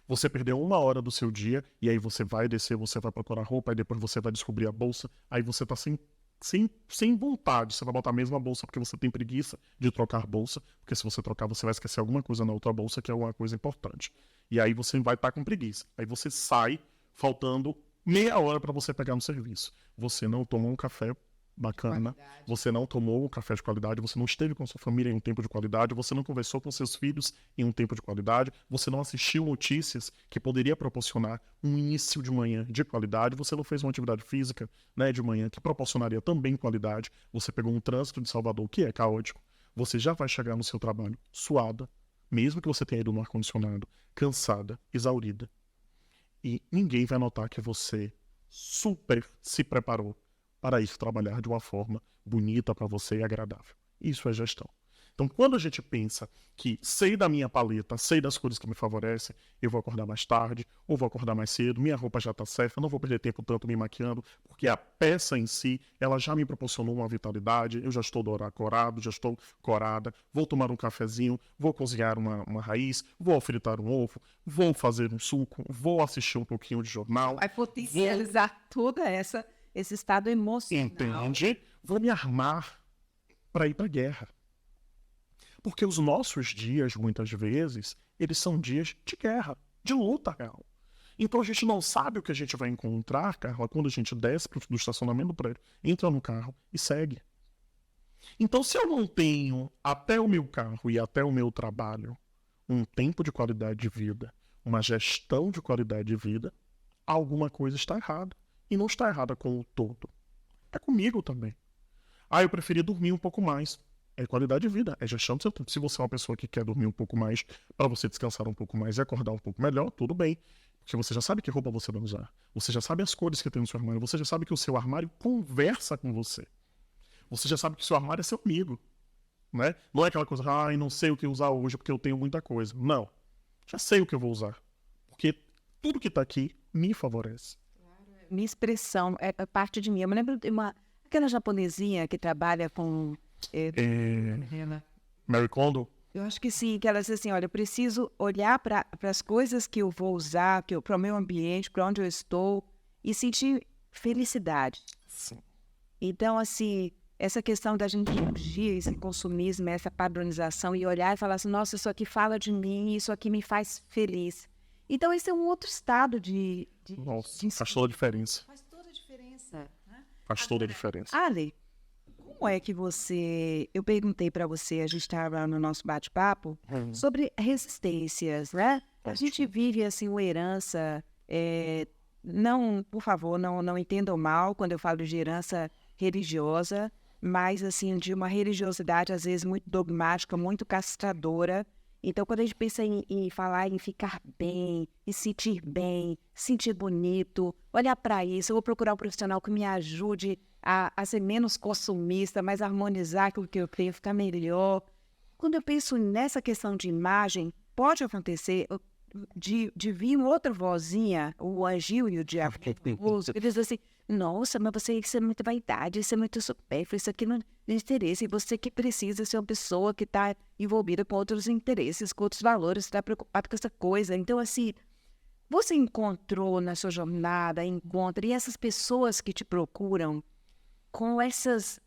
Você perdeu 1 hora do seu dia, e aí você vai descer, você vai procurar roupa, aí depois você vai descobrir a bolsa, aí você tá sem vontade, você vai botar a mesma bolsa porque você tem preguiça de trocar bolsa, porque se você trocar você vai esquecer alguma coisa na outra bolsa que é uma coisa importante. E aí você vai estar com preguiça. Aí você sai faltando meia hora para você pegar no serviço. Você não tomou um café bacana, você não tomou um café de qualidade, você não esteve com sua família em um tempo de qualidade, você não conversou com seus filhos em um tempo de qualidade, você não assistiu notícias que poderia proporcionar um início de manhã de qualidade, você não fez uma atividade física, né, de manhã que proporcionaria também qualidade, você pegou um trânsito de Salvador que é caótico, você já vai chegar no seu trabalho suada, mesmo que você tenha ido no ar-condicionado, cansada, exaurida. E ninguém vai notar que você super se preparou para ir trabalhar de uma forma bonita para você e agradável. Isso é gestão. Então, quando a gente pensa que sei da minha paleta, sei das coisas que me favorecem, eu vou acordar mais tarde, ou vou acordar mais cedo, minha roupa já está certa, não vou perder tempo tanto me maquiando, porque a peça em si, ela já me proporcionou uma vitalidade, eu já estou corado, já estou corada, vou tomar um cafezinho, vou cozinhar uma raiz, vou fritar um ovo, vou fazer um suco, vou assistir um pouquinho de jornal. Vai potencializar toda esse estado emocional. Entende? Vou me armar para ir para a guerra. Porque os nossos dias, muitas vezes, eles são dias de guerra, de luta real. Então a gente não sabe o que a gente vai encontrar, Carla, quando a gente desce do estacionamento do prédio, entra no carro e segue. Então, se eu não tenho até o meu carro e até o meu trabalho um tempo de qualidade de vida, uma gestão de qualidade de vida, alguma coisa está errada. E não está errada com o todo. É comigo também. Eu preferi dormir um pouco mais. É qualidade de vida, é gestão do seu tempo. Se você é uma pessoa que quer dormir um pouco mais, para você descansar um pouco mais e acordar um pouco melhor, tudo bem. Porque você já sabe que roupa você vai usar. Você já sabe as cores que tem no seu armário. Você já sabe que o seu armário conversa com você. Você já sabe que o seu armário é seu amigo. Né? Não é aquela coisa, não sei o que usar hoje porque eu tenho muita coisa. Não. Já sei o que eu vou usar. Porque tudo que está aqui me favorece. Minha expressão é parte de mim. Eu me lembro de aquela japonesinha que trabalha com... Mary Kondo? Eu acho que sim, que ela diz assim, olha, eu preciso olhar para as coisas que eu vou usar, para o meu ambiente, para onde eu estou, e sentir felicidade. Sim. Então, assim, essa questão da gente fugir, esse consumismo, essa padronização, e olhar e falar assim, nossa, isso aqui fala de mim, isso aqui me faz feliz. Então, esse é um outro estado de Nossa, faz toda a diferença. Faz toda a diferença. Né? Faz toda a diferença. Ale, como é que você... Eu perguntei para você, a gente estava no nosso bate-papo, sobre resistências, né? A gente vive, assim, uma herança... não, por favor, não entendam mal quando eu falo de herança religiosa, mas, assim, de uma religiosidade, às vezes, muito dogmática, muito castradora. Então, quando a gente pensa em falar em ficar bem, em sentir bonito, olhar para isso, eu vou procurar um profissional que me ajude a ser menos consumista, mas harmonizar aquilo que eu tenho, ficar melhor. Quando eu penso nessa questão de imagem, pode acontecer de vir uma outra vozinha, o anjinho e o diabo, que diz assim, nossa, mas isso é muita vaidade, isso é muito supérfluo, isso aqui não tem interesse, e você que precisa ser uma pessoa que está envolvida com outros interesses, com outros valores, está preocupado com essa coisa. Então, assim, você encontrou na sua jornada, e essas pessoas que te procuram, com essas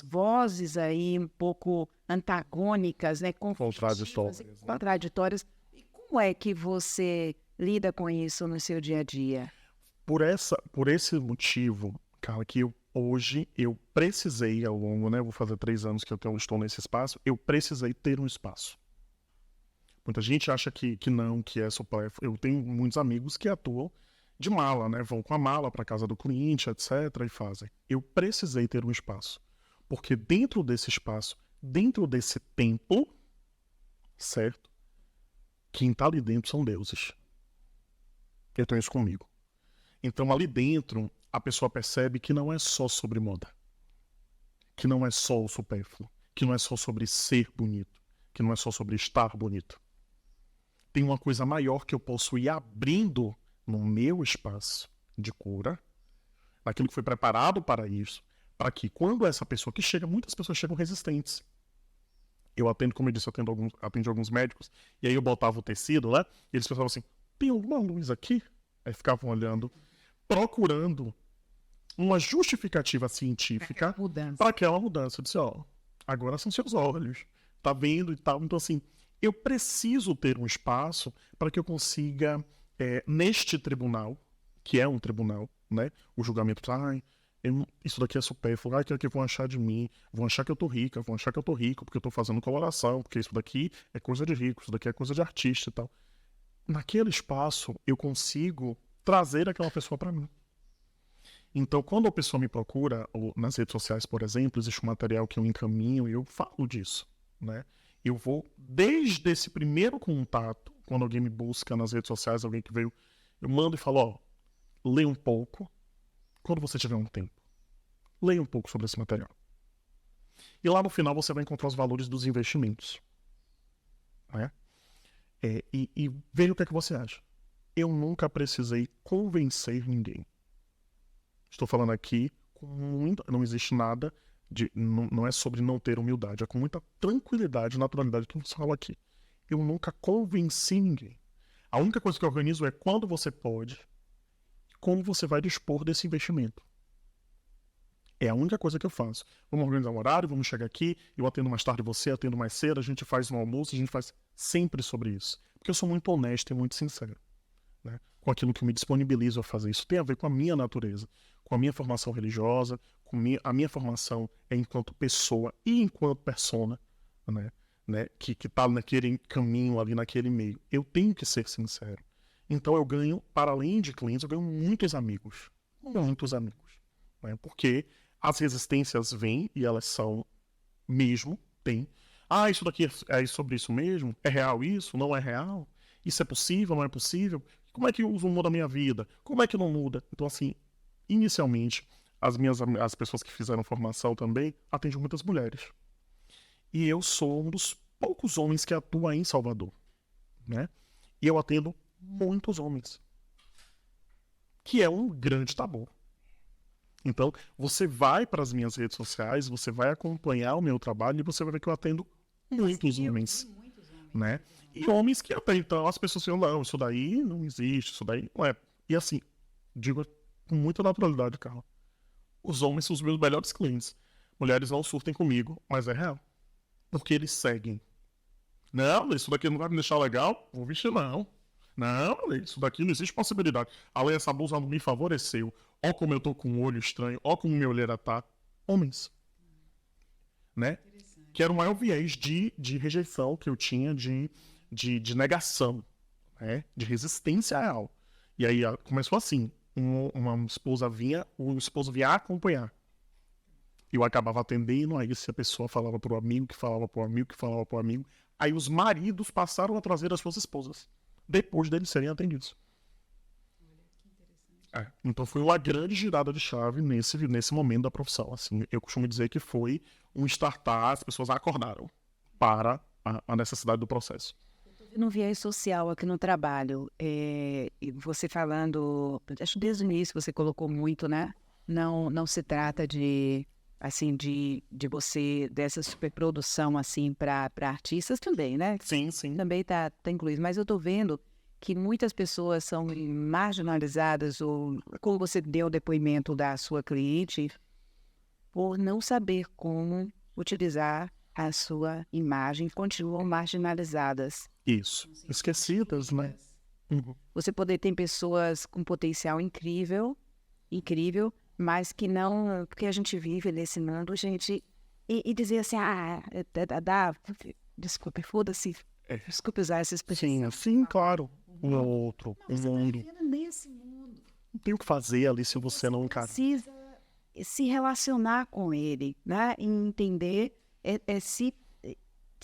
vozes aí um pouco antagônicas, né, contraditórias. E como é que você lida com isso no seu dia a dia? Por esse motivo, Carla, que hoje eu precisei ao longo, né, vou fazer 3 anos que eu estou nesse espaço, eu precisei ter um espaço. Muita gente acha que não, que é supérfluo. Eu tenho muitos amigos que atuam de mala, né? Vão com a mala para casa do cliente, etc. e fazem. Eu precisei ter um espaço. Porque dentro desse espaço, dentro desse templo, certo? Quem está ali dentro são deuses. Eu tenho isso comigo. Então ali dentro, a pessoa percebe que não é só sobre moda. Que não é só o supérfluo. Que não é só sobre ser bonito. Que não é só sobre estar bonito. Tem uma coisa maior que eu posso ir abrindo no meu espaço de cura, naquilo que foi preparado para isso, para que quando essa pessoa que chega, muitas pessoas chegam resistentes. Eu atendo, como eu disse, atendo alguns médicos, e aí eu botava o tecido lá, e eles pensavam assim, tem alguma luz aqui? Aí ficavam olhando, procurando uma justificativa científica para aquela mudança. Eu disse, agora são seus olhos, tá vendo e tal. Então, assim, eu preciso ter um espaço para que eu consiga, neste tribunal, que é um tribunal, né? O julgamento Isso daqui é supérfluo, o que vão achar de mim? Vão achar que eu tô rica, vão achar que eu tô rico, porque eu tô fazendo coloração, porque isso daqui é coisa de rico, isso daqui é coisa de artista e tal. Naquele espaço, eu consigo trazer aquela pessoa para mim. Então, quando a pessoa me procura, ou nas redes sociais, por exemplo, existe um material que eu encaminho e eu falo disso, né? Eu vou, desde esse primeiro contato, quando alguém me busca nas redes sociais, alguém que veio, eu mando e falo, ó, lê um pouco, quando você tiver um tempo, leia um pouco sobre esse material. E lá no final você vai encontrar os valores dos investimentos, né? E veja o que é que você acha. Eu nunca precisei convencer ninguém. Estou falando aqui com muita... Não existe nada de... Não é sobre não ter humildade. É com muita tranquilidade e naturalidade que eu falo aqui. Eu nunca convenci ninguém. A única coisa que eu organizo é quando você pode e como você vai dispor desse investimento. É a única coisa que eu faço. Vamos organizar um horário, vamos chegar aqui, eu atendo mais tarde você, atendo mais cedo, a gente faz um almoço, a gente faz sempre sobre isso. Porque eu sou muito honesto e muito sincero, né? Com aquilo que eu me disponibilizo a fazer. Isso tem a ver com a minha natureza, com a minha formação religiosa, com a minha formação enquanto pessoa e enquanto persona, né? Que tá naquele caminho ali, naquele meio. Eu tenho que ser sincero. Então eu ganho, para além de clientes, eu ganho muitos amigos. Muitos amigos. Né? Porque as resistências vêm e elas são mesmo, tem. Ah, isso daqui é sobre isso mesmo? É real isso? Não é real? Isso é possível? Não é possível? Como é que isso muda a minha vida? Como é que não muda? Então, assim, inicialmente, as pessoas que fizeram formação também atendem muitas mulheres. E eu sou um dos poucos homens que atua em Salvador, né? E eu atendo muitos homens, que é um grande tabu. Então, você vai para as minhas redes sociais, você vai acompanhar o meu trabalho e você vai ver que eu atendo muitos homens, né? E homens que até então as pessoas falam, não, isso daí não existe, isso daí não é. E assim, digo com muita naturalidade, Carla, os homens são os meus melhores clientes. Mulheres não surtem comigo, mas é real. Porque eles seguem. Não, isso daqui não vai me deixar legal? Vou vestir, não. Não, isso daqui não existe possibilidade. Além, essa blusa não me favoreceu. Ó como eu tô com um olho estranho, ó como minha olheira tá. Homens. Né? Que era o maior viés de rejeição que eu tinha, de negação, né? De resistência real. E aí começou assim. Uma esposa vinha, o esposo vinha acompanhar. Eu acabava atendendo, aí se a pessoa falava pro amigo, que falava pro amigo, que falava pro amigo. Aí os maridos passaram a trazer as suas esposas, depois deles serem atendidos. Então foi uma grande girada de chave nesse momento da profissão. Assim, eu costumo dizer que foi um startup, as pessoas acordaram para a necessidade do processo. No viés social aqui no trabalho, e você falando, acho que desde o início você colocou muito, né? Não se trata de, assim, de você, dessa superprodução, assim, para artistas também, né? Sim, sim. Também tá incluído, mas eu tô vendo que muitas pessoas são marginalizadas, ou como você deu o depoimento da sua cliente, por não saber como utilizar a sua imagem, continuam marginalizadas. Isso. Esquecidas, né? Uhum. Você poder ter pessoas com potencial incrível, mas que não... Porque a gente vive nesse mundo, gente... E dizer assim, desculpe, foda-se. Desculpe usar essa expressão. Sim, claro. Um outro, um mundo. Você tá nesse mundo. Não tem o que fazer ali se você não encarar. Precisa se relacionar com ele, né? E entender, se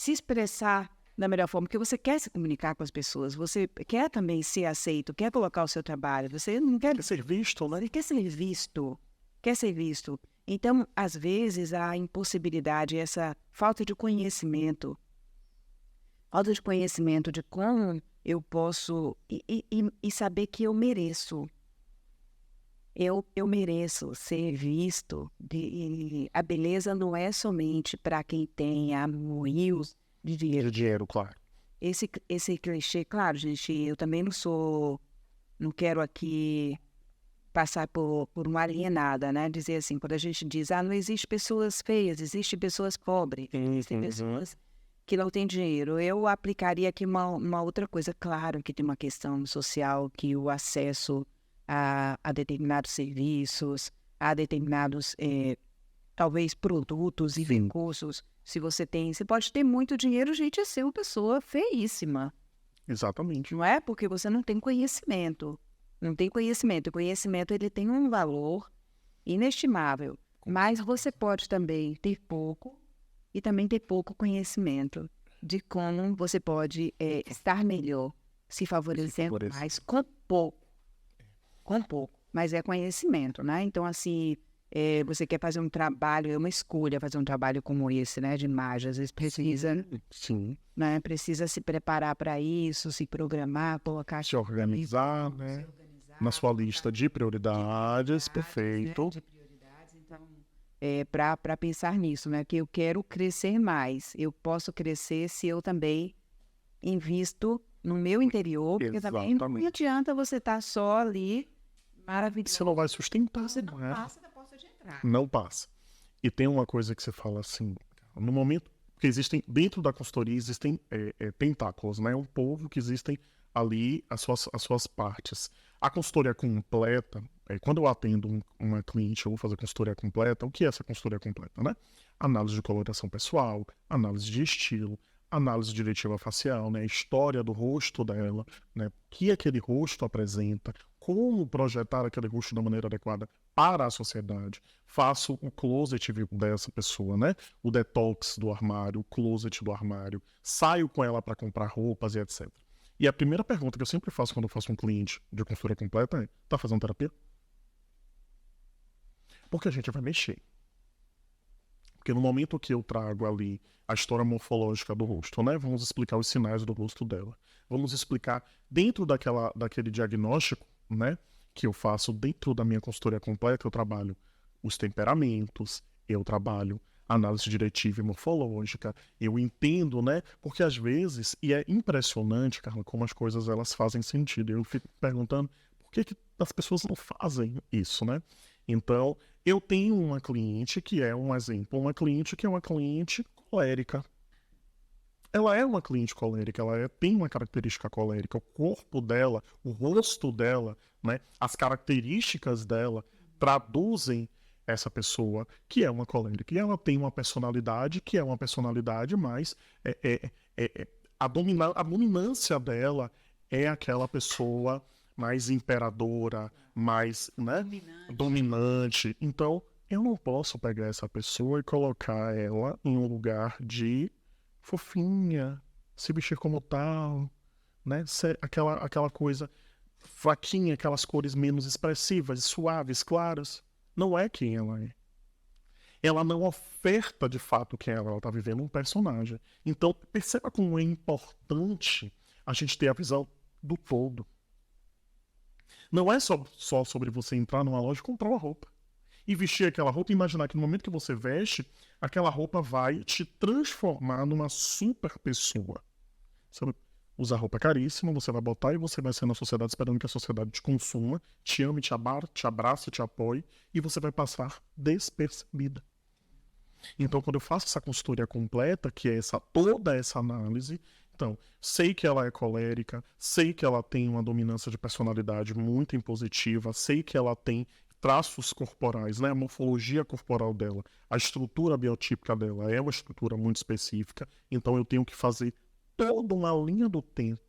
expressar da melhor forma, porque você quer se comunicar com as pessoas, você quer também ser aceito, quer colocar o seu trabalho, você não quer... Quer ser visto, né? Ele quer ser visto. Então, às vezes, a impossibilidade, essa falta de conhecimento de como eu posso... E saber que eu mereço. Eu mereço ser visto. A beleza não é somente para quem tem rios de dinheiro. De dinheiro, claro. Esse clichê, claro, gente, eu também não quero aqui passar por uma alienada, né? Dizer assim, quando a gente diz, não existe pessoas feias, existe pessoas pobres, existem pessoas que não têm dinheiro. Eu aplicaria aqui uma outra coisa. Claro que tem uma questão social, que o acesso a determinados serviços, a determinados, talvez, produtos e Sim. recursos. Se você pode ter muito dinheiro, gente, é ser uma pessoa feíssima. Exatamente. Não é porque você não tem conhecimento. Não tem conhecimento. O conhecimento ele tem um valor inestimável. Mas você pode também ter pouco e também ter pouco conhecimento de como você pode estar melhor, se favorecendo favorecer. mais com pouco. Com pouco. Mas é conhecimento, né? Então, assim, você quer fazer um trabalho, é uma escolha fazer um trabalho como esse, né? De imagem. Às vezes precisa, Sim. né? Precisa se preparar para isso, se programar, colocar... Se organizar, né? Na sua lista de prioridades, perfeito. De prioridades, então, para pensar nisso, né? Que eu quero crescer mais. Eu posso crescer se eu também invisto no meu interior, porque também não Exatamente. adianta você estar só ali, maravilhoso. Você não vai sustentar, Você não né? passa da porta de entrada. Não passa. E tem uma coisa que você fala assim, no momento, porque existem, dentro da consultoria, existem tentáculos, né? Um povo que existem ali as suas partes. A consultoria completa, quando eu atendo uma cliente, eu vou fazer consultoria completa, o que é essa consultoria completa, né? Análise de coloração pessoal, análise de estilo, análise diretiva facial, né? A história do rosto dela, né? O que aquele rosto apresenta, como projetar aquele rosto da maneira adequada para a sociedade. Faço o closet dessa pessoa, né? O detox do armário, o closet do armário. Saio com ela para comprar roupas e etc. E a primeira pergunta que eu sempre faço quando eu faço um cliente de consultoria completa é: tá fazendo terapia? Porque a gente vai mexer. Porque no momento que eu trago ali a história morfológica do rosto, né? Vamos explicar os sinais do rosto dela. Vamos explicar dentro daquele diagnóstico, né? Que eu faço dentro da minha consultoria completa, eu trabalho os temperamentos, eu trabalho análise diretiva e morfológica, eu entendo, né? Porque às vezes, e é impressionante, Carla, como as coisas elas fazem sentido. Eu fico perguntando por que as pessoas não fazem isso, né? Então, eu tenho uma cliente que é um exemplo, uma cliente que é uma cliente colérica. Ela é uma cliente colérica, tem uma característica colérica. O corpo dela, o rosto dela, né, as características dela traduzem essa pessoa que é uma colérica. E ela tem uma personalidade que é uma personalidade mais... a dominância dela é aquela pessoa mais imperadora, mais, né, dominante. Então, eu não posso pegar essa pessoa e colocar ela em um lugar de fofinha, se vestir como tal, né? Ser aquela coisa fraquinha, aquelas cores menos expressivas, suaves, claras. Não é quem ela é. Ela não oferta de fato quem ela está vivendo um personagem. Então, perceba como é importante a gente ter a visão do todo. Não é só sobre você entrar numa loja e comprar uma roupa. E vestir aquela roupa e imaginar que no momento que você veste, aquela roupa vai te transformar numa super pessoa. Você vai usar roupa caríssima, você vai botar e você vai ser na sociedade esperando que a sociedade te consuma, te ame, te abrace, te apoie, e você vai passar despercebida. Então, quando eu faço essa consultoria completa, que é toda essa análise, então, sei que ela é colérica, sei que ela tem uma dominância de personalidade muito impositiva, sei que ela tem traços corporais, né? A morfologia corporal dela, a estrutura biotípica dela é uma estrutura muito específica, então eu tenho que fazer toda uma linha do tempo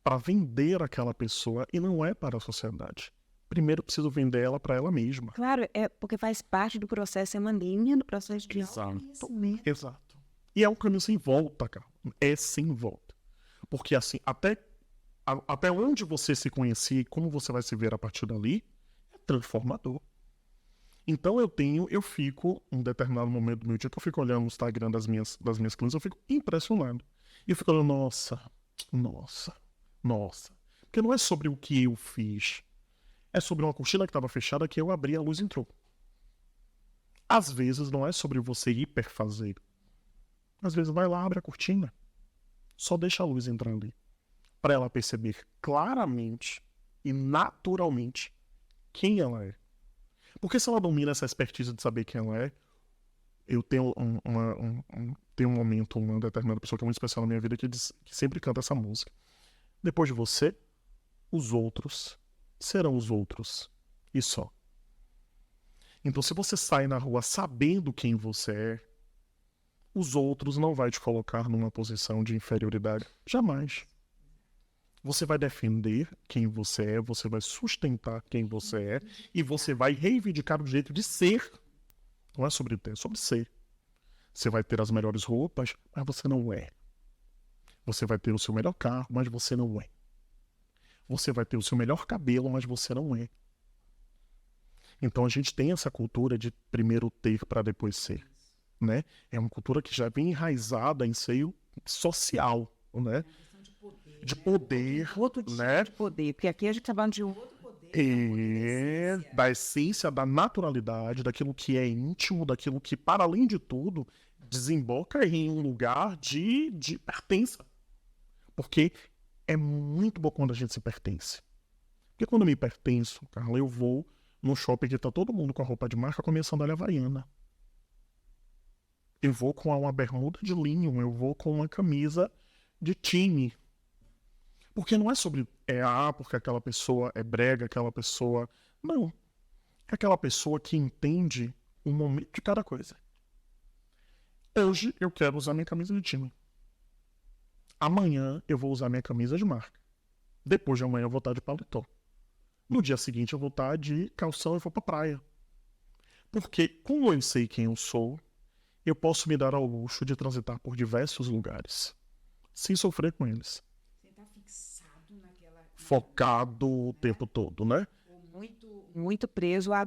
para vender aquela pessoa e não é para a sociedade. Primeiro eu preciso vender ela para ela mesma. Claro, é porque faz parte do processo, é uma linha do processo de autoconhecimento. Exato. E é um caminho sem volta, cara. É sem volta. Porque assim, até onde você se conhecer e como você vai se ver a partir dali, é transformador. Então eu fico, em um determinado momento do meu dia, que eu fico olhando no Instagram das minhas clientes, eu fico impressionado. E eu fico olhando, nossa. Porque não é sobre o que eu fiz. É sobre uma cortina que estava fechada que eu abri e a luz entrou. Às vezes não é sobre você hiperfazer. Às vezes vai lá, abre a cortina. Só deixa a luz entrar ali. Para ela perceber claramente e naturalmente quem ela é. Porque se ela domina essa expertise de saber quem ela é, eu tenho tem um momento, uma determinada pessoa que é muito especial na minha vida que sempre canta essa música. Depois de você, os outros serão os outros. E só. Então, se você sai na rua sabendo quem você é, os outros não vai te colocar numa posição de inferioridade. Jamais. Você vai defender quem você vai sustentar quem você é e você vai reivindicar o jeito de ser. Não é sobre ter, é sobre ser. Você vai ter as melhores roupas, mas você não é. Você vai ter o seu melhor carro, mas você não é. Você vai ter o seu melhor cabelo, mas você não é. Então a gente tem essa cultura de primeiro ter para depois ser, né? É uma cultura que já vem enraizada em seio social, né? De poder, Outro tipo né? de poder, porque aqui a gente está falando de outro poder. Da essência, da naturalidade, daquilo que é íntimo, daquilo que, para além de tudo, desemboca em um lugar de pertença. Porque é muito bom quando a gente se pertence. Porque quando eu me pertenço, Carla, eu vou no shopping que tá todo mundo com a roupa de marca, com a minha sandália havaiana. Eu vou com uma bermuda de linho, eu vou com uma camisa de time. Porque não é sobre, porque aquela pessoa é brega, aquela pessoa... Não. É aquela pessoa que entende o momento de cada coisa. Hoje eu quero usar minha camisa de time. Amanhã eu vou usar minha camisa de marca. Depois de amanhã eu vou estar de paletó. No dia seguinte eu vou estar de calção e vou pra praia. Porque, como eu sei quem eu sou, eu posso me dar ao luxo de transitar por diversos lugares, sem sofrer com eles. Você está fixado naquela... Focado o tempo todo, né? Muito preso à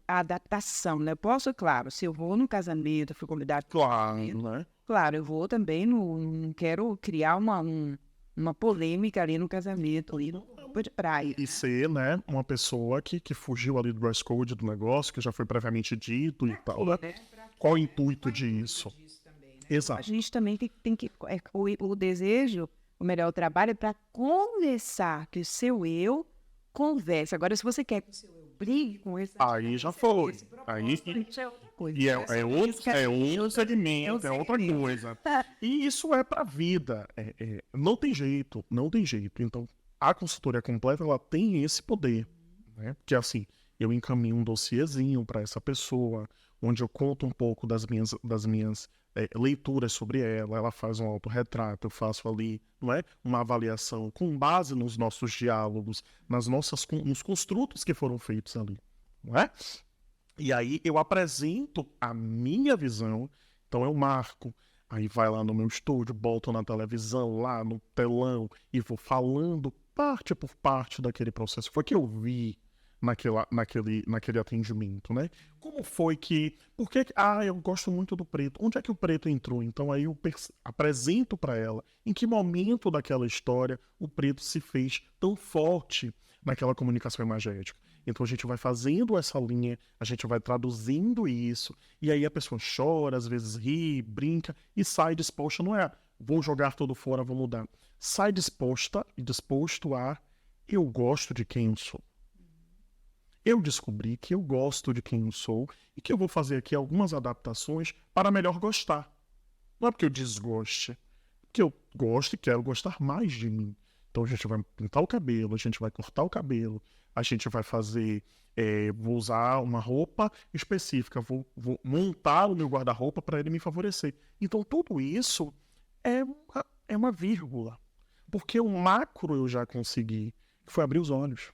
adaptação, né? Posso, claro, se eu vou num casamento, fui convidado... Claro, né? Claro, eu vou também, não quero criar uma polêmica ali no casamento, ali no roupa de praia. E ser, né, uma pessoa que fugiu ali do dress code do negócio, que já foi previamente dito e tal, né? Qual o intuito disso? Exato. A gente também tem que o desejo, ou melhor, o trabalho é para conversar, que o seu eu converse. Agora, se você quer que o seu eu brigue com esse... Aí já foi. Aí já é outra coisa. e é outro segmento, é outra coisa. E isso é pra vida. Não tem jeito, não tem jeito. Então, a consultoria completa, ela tem esse poder, né? Porque assim, eu encaminho um dossiezinho para essa pessoa, onde eu conto um pouco das minhas leituras sobre ela, ela faz um autorretrato, eu faço ali, não é? Uma avaliação com base nos nossos diálogos, nos construtos que foram feitos ali, não é? E aí eu apresento a minha visão, então eu marco, aí vai lá no meu estúdio, boto na televisão, lá no telão, e vou falando parte por parte daquele processo. Foi que eu vi naquele atendimento, né? Como foi que... Por que... eu gosto muito do preto. Onde é que o preto entrou? Então aí eu apresento para ela em que momento daquela história o preto se fez tão forte naquela comunicação imagética. Então a gente vai fazendo essa linha, a gente vai traduzindo isso, e aí a pessoa chora, às vezes ri, brinca, e sai disposta, não é vou jogar tudo fora, vou mudar. Sai disposto a eu gosto de quem eu sou. Eu descobri que eu gosto de quem eu sou e que eu vou fazer aqui algumas adaptações para melhor gostar. Não é porque eu desgoste, porque eu gosto e quero gostar mais de mim. Então a gente vai pintar o cabelo, a gente vai cortar o cabelo, a gente vai fazer, vou usar uma roupa específica, vou montar o meu guarda-roupa para ele me favorecer. Então tudo isso é uma vírgula, porque o macro eu já consegui, que foi abrir os olhos.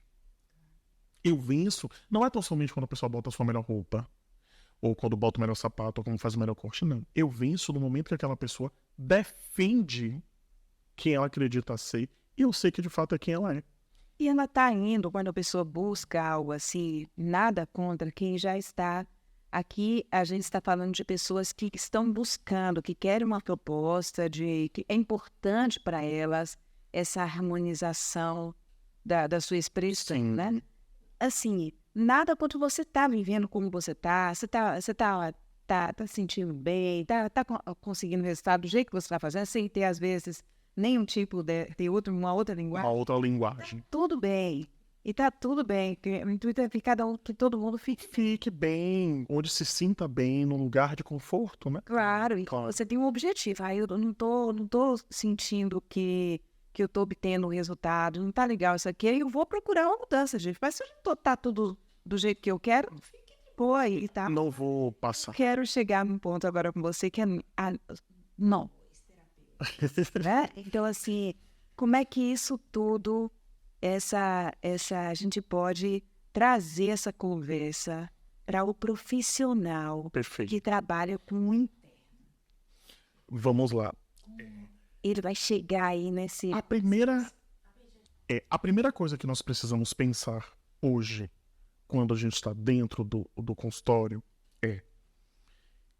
Eu venço, não é tão somente quando a pessoa bota a sua melhor roupa, ou quando bota o melhor sapato, ou quando faz o melhor corte, não. Eu venço no momento que aquela pessoa defende quem ela acredita ser, e eu sei que de fato é quem ela é. E ela está indo, quando a pessoa busca algo assim, nada contra quem já está. Aqui a gente está falando de pessoas que estão buscando, que querem uma proposta, que é importante para elas essa harmonização da sua expressão, Sim. né? Assim, nada quanto você está vivendo como você está tá sentindo bem, tá conseguindo resultado do jeito que você está fazendo, sem ter, às vezes, nenhum tipo de uma outra linguagem. Uma outra linguagem. Tudo bem. E tá tudo bem. O intuito é que todo mundo Fique bem, onde se sinta bem, num lugar de conforto, né? Claro, e Claro. você tem um objetivo. Aí eu não tô sentindo que eu tô obtendo um resultado, não tá legal isso aqui, aí eu vou procurar uma mudança, gente. Mas se eu não tá tudo do jeito que eu quero, fique de tocou aí, tá? Não vou passar. Quero chegar num ponto agora com você que é não, né? Então, assim, como é que isso tudo, a gente pode trazer essa conversa para o profissional Perfeito. que trabalha com o Vamos lá. ele vai chegar aí nesse... A primeira coisa que nós precisamos pensar hoje, quando a gente está dentro do consultório, é: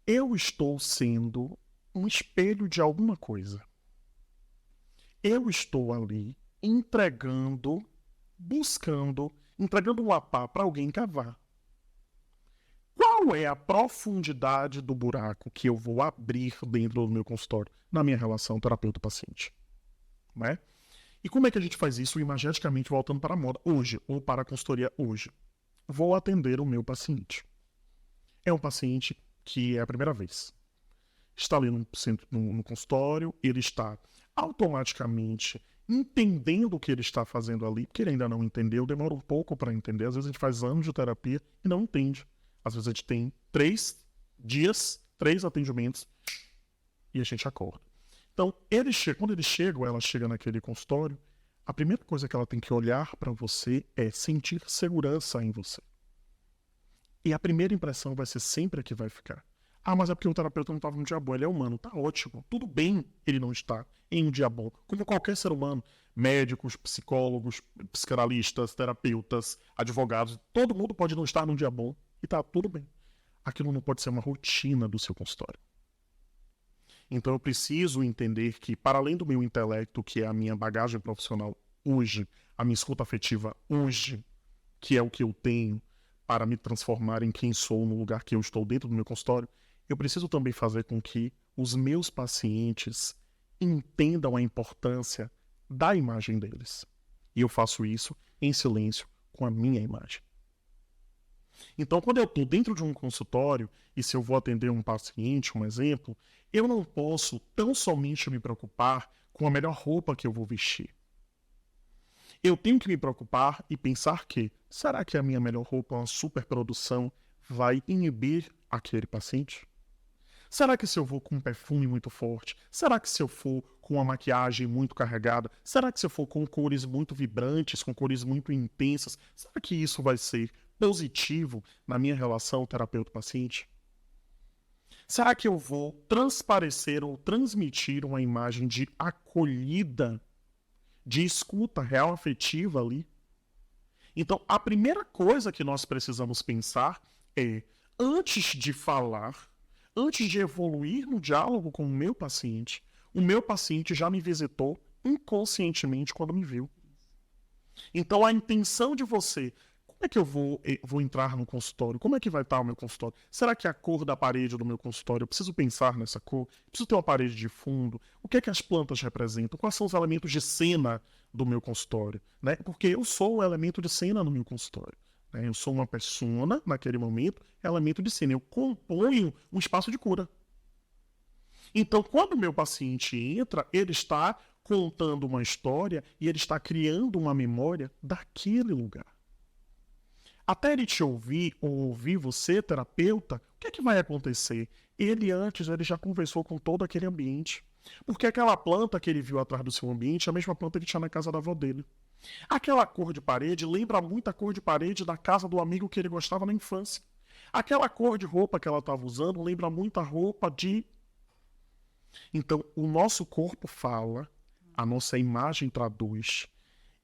eu estou sendo um espelho de alguma coisa. Eu estou ali entregando um apá para alguém cavar. Qual é a profundidade do buraco que eu vou abrir dentro do meu consultório na minha relação terapeuta-paciente? Né? E como é que a gente faz isso imageticamente voltando para a moda hoje, ou para a consultoria hoje? Vou atender o meu paciente. É um paciente que é a primeira vez. Está ali no consultório, ele está automaticamente entendendo o que ele está fazendo ali, porque ele ainda não entendeu, demora um pouco para entender. Às vezes a gente faz anos de terapia e não entende. Às vezes a gente tem 3 dias, 3 atendimentos e a gente acorda. Então, quando ele chega ou ela chega naquele consultório, a primeira coisa que ela tem que olhar para você é sentir segurança em você. E a primeira impressão vai ser sempre a que vai ficar. Ah, mas é porque o terapeuta não estava num dia bom. Ele é humano. Tá ótimo. Tudo bem ele não estar em um dia bom. Como qualquer ser humano. Médicos, psicólogos, psicanalistas, terapeutas, advogados. Todo mundo pode não estar num dia bom. E tá tudo bem. Aquilo não pode ser uma rotina do seu consultório. Então eu preciso entender que, para além do meu intelecto, que é a minha bagagem profissional hoje, a minha escuta afetiva hoje, que é o que eu tenho para me transformar em quem sou no lugar que eu estou dentro do meu consultório, eu preciso também fazer com que os meus pacientes entendam a importância da imagem deles. E eu faço isso em silêncio com a minha imagem. Então, quando eu estou dentro de um consultório, e se eu vou atender um paciente, um exemplo, eu não posso tão somente me preocupar com a melhor roupa que eu vou vestir. Eu tenho que me preocupar e pensar que, será que a minha melhor roupa, uma superprodução, vai inibir aquele paciente? Será que se eu vou com um perfume muito forte? Será que se eu for com uma maquiagem muito carregada? Será que se eu for com cores muito vibrantes, com cores muito intensas? Será que isso vai ser positivo na minha relação terapeuta-paciente? Será que eu vou transparecer ou transmitir uma imagem de acolhida, de escuta real afetiva ali? Então, a primeira coisa que nós precisamos pensar é, antes de falar, antes de evoluir no diálogo com o meu paciente já me visitou inconscientemente quando me viu. Então, a intenção de você, como é que eu vou entrar no consultório? Como é que vai estar o meu consultório? Será que a cor da parede do meu consultório, eu preciso pensar nessa cor? Eu preciso ter uma parede de fundo? O que é que as plantas representam? Quais são os elementos de cena do meu consultório? Né? Porque eu sou o elemento de cena no meu consultório. Né? Eu sou uma persona, naquele momento, elemento de cena. Eu componho um espaço de cura. Então, quando o meu paciente entra, ele está contando uma história e ele está criando uma memória daquele lugar. Até ele te ouvir ou ouvir você, terapeuta, o que é que vai acontecer? Ele já conversou com todo aquele ambiente. Porque aquela planta que ele viu atrás do seu ambiente é a mesma planta que tinha na casa da avó dele. Aquela cor de parede lembra muito a cor de parede da casa do amigo que ele gostava na infância. Aquela cor de roupa que ela estava usando lembra muito a roupa de... Então, o nosso corpo fala, a nossa imagem traduz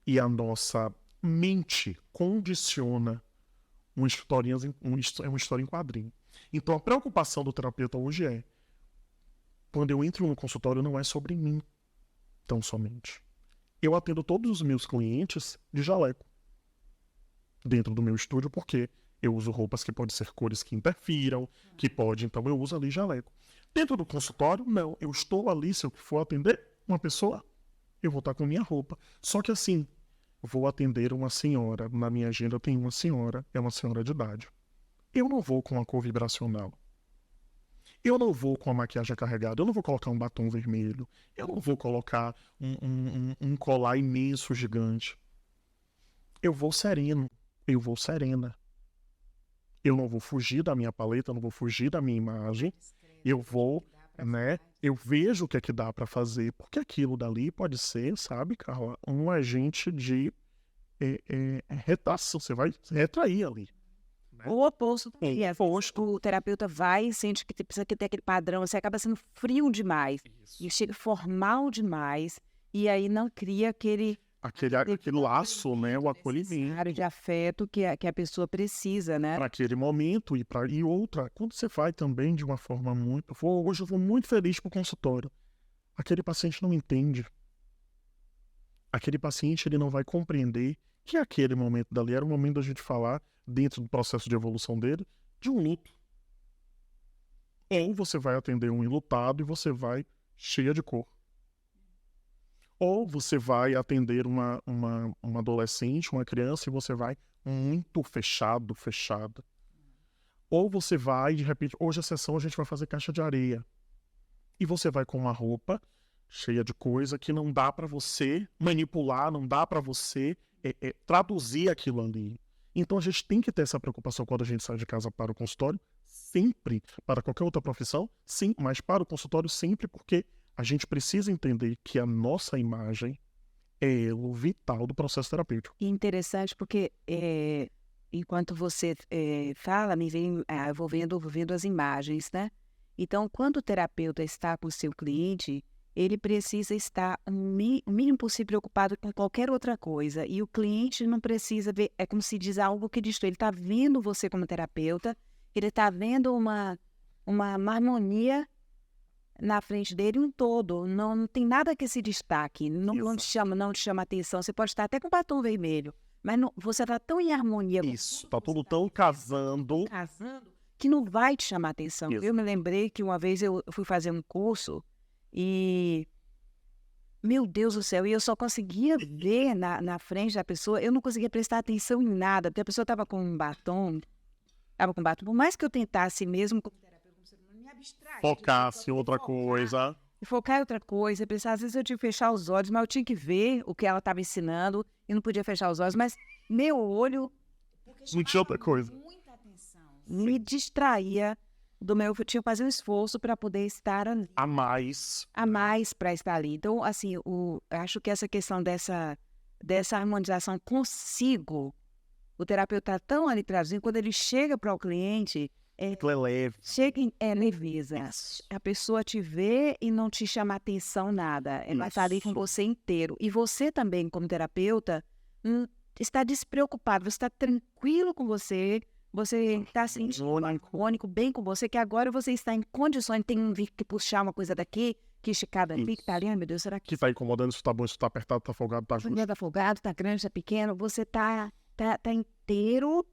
e a nossa mente condiciona uma história em quadrinho. Então, a preocupação do terapeuta hoje é, quando eu entro no consultório, não é sobre mim, tão somente. Eu atendo todos os meus clientes de jaleco dentro do meu estúdio, porque eu uso roupas que podem ser cores que interfiram, então eu uso ali jaleco. Dentro do consultório, não. Eu estou ali, se eu for atender uma pessoa, eu vou estar com minha roupa. Só que assim, vou atender uma senhora. Na minha agenda eu tenho uma senhora, é uma senhora de idade. Eu não vou com a cor vibracional. Eu não vou com a maquiagem carregada, eu não vou colocar um batom vermelho, eu não vou colocar um colar imenso, gigante. Eu vou sereno, eu vou serena. Eu não vou fugir da minha paleta, eu não vou fugir da minha imagem. Eu vou, né? Eu vejo o que é que dá para fazer, porque aquilo dali pode ser, sabe, Carla, um agente de retração. Você vai retrair ali. O oposto também. O terapeuta vai e sente que precisa ter aquele padrão, você acaba sendo frio demais. Isso. E chega formal demais, e aí não cria aquele laço, né? O acolhimento. área de afeto que a pessoa precisa, né? Para aquele momento e outra, quando você vai também de uma forma muito... Hoje eu vou muito feliz pro consultório. Aquele paciente não entende. Aquele paciente ele não vai compreender que aquele momento dali era o momento da gente falar, dentro do processo de evolução dele, de um luto. Ou você vai atender um enlutado e você vai cheia de cor. Ou você vai atender uma adolescente, uma criança, e você vai muito fechada. Ou você vai, de repente, hoje a sessão a gente vai fazer caixa de areia. E você vai com uma roupa cheia de coisa que não dá para você manipular, não dá para você traduzir aquilo ali. Então a gente tem que ter essa preocupação quando a gente sai de casa para o consultório, sempre, para qualquer outra profissão, sim, mas para o consultório sempre, porque a gente precisa entender que a nossa imagem é o vital do processo terapêutico. E interessante porque enquanto você fala, me vem, eu vou vendo as imagens, né? Então, quando o terapeuta está com o seu cliente, ele precisa estar o mínimo possível preocupado com qualquer outra coisa. E o cliente não precisa ver, é como se diz algo que distrai. Ele está vendo você como terapeuta, ele está vendo uma harmonia na frente dele, um todo. Não tem nada que se destaque, não te chama atenção. Você pode estar até com batom vermelho, mas você está tão em harmonia. Isso, está tudo tão casando que não vai te chamar atenção. Isso. Eu me lembrei que uma vez eu fui fazer um curso e, meu Deus do céu, e eu só conseguia ver na frente da pessoa, eu não conseguia prestar atenção em nada, porque a pessoa estava com um batom, por mais que eu tentasse mesmo como terapeuta, me abstrair, focasse em outra coisa. E focar em outra coisa, pensar, às vezes eu tinha que fechar os olhos, mas eu tinha que ver o que ela estava ensinando e não podia fechar os olhos, mas meu olho não tinha outra coisa. Muita atenção. Me distraía do meu, eu tinha que fazer um esforço para poder estar ali. A mais para estar ali. Então, assim, eu acho que essa questão dessa harmonização consigo, o terapeuta está tão ali traduzindo, quando ele chega para o cliente, leve. Chega em leveza. A pessoa te vê e não te chama atenção nada. Ela está ali com você inteiro. E você também, como terapeuta, está despreocupado, você está tranquilo com você, você está sentindo harmônico, bem com você, que agora você está em condições, tem que puxar uma coisa daqui, que esticar daqui, que está ali, ai meu Deus, será que está incomodando, se está bom, se está apertado, está folgado, está justo. Está folgado, está grande, está pequeno, você está inteiro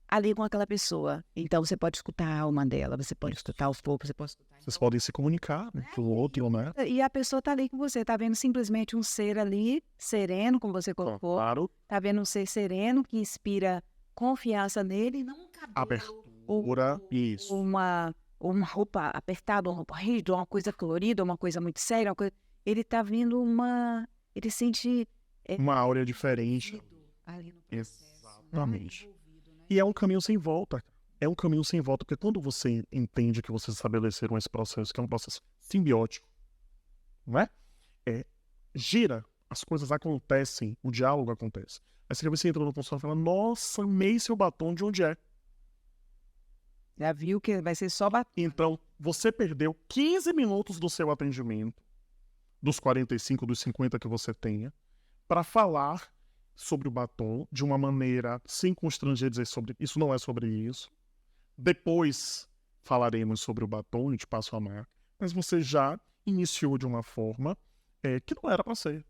ali com aquela pessoa. Então você pode escutar a alma dela, você pode escutar os poucos, você pode escutar. Vocês podem se comunicar com o outro, né? E a pessoa tá ali com você, tá vendo simplesmente um ser ali, sereno, como você colocou. Claro. Tá vendo um ser sereno que inspira confiança nele, não um cabelo. Abertura, isso. Uma roupa apertada, uma roupa rígida, uma coisa colorida, uma coisa muito séria, ele tá vendo ele sente uma áurea diferente. Ali no processo. Exatamente. E é um caminho sem volta. É um caminho sem volta, porque quando você entende que vocês estabeleceram esse processo, que é um processo simbiótico, não é? Gira, as coisas acontecem, o diálogo acontece. Aí você entra no consultório e fala, nossa, amei seu batom, de onde é? Já viu que vai ser só batom. Então, você perdeu 15 minutos do seu atendimento, dos 45, dos 50 que você tenha, para falar sobre o batom de uma maneira sem constranger, dizer sobre isso não é sobre isso. Depois falaremos sobre o batom, eu te passo a marca, mas você já iniciou de uma forma que não era para ser.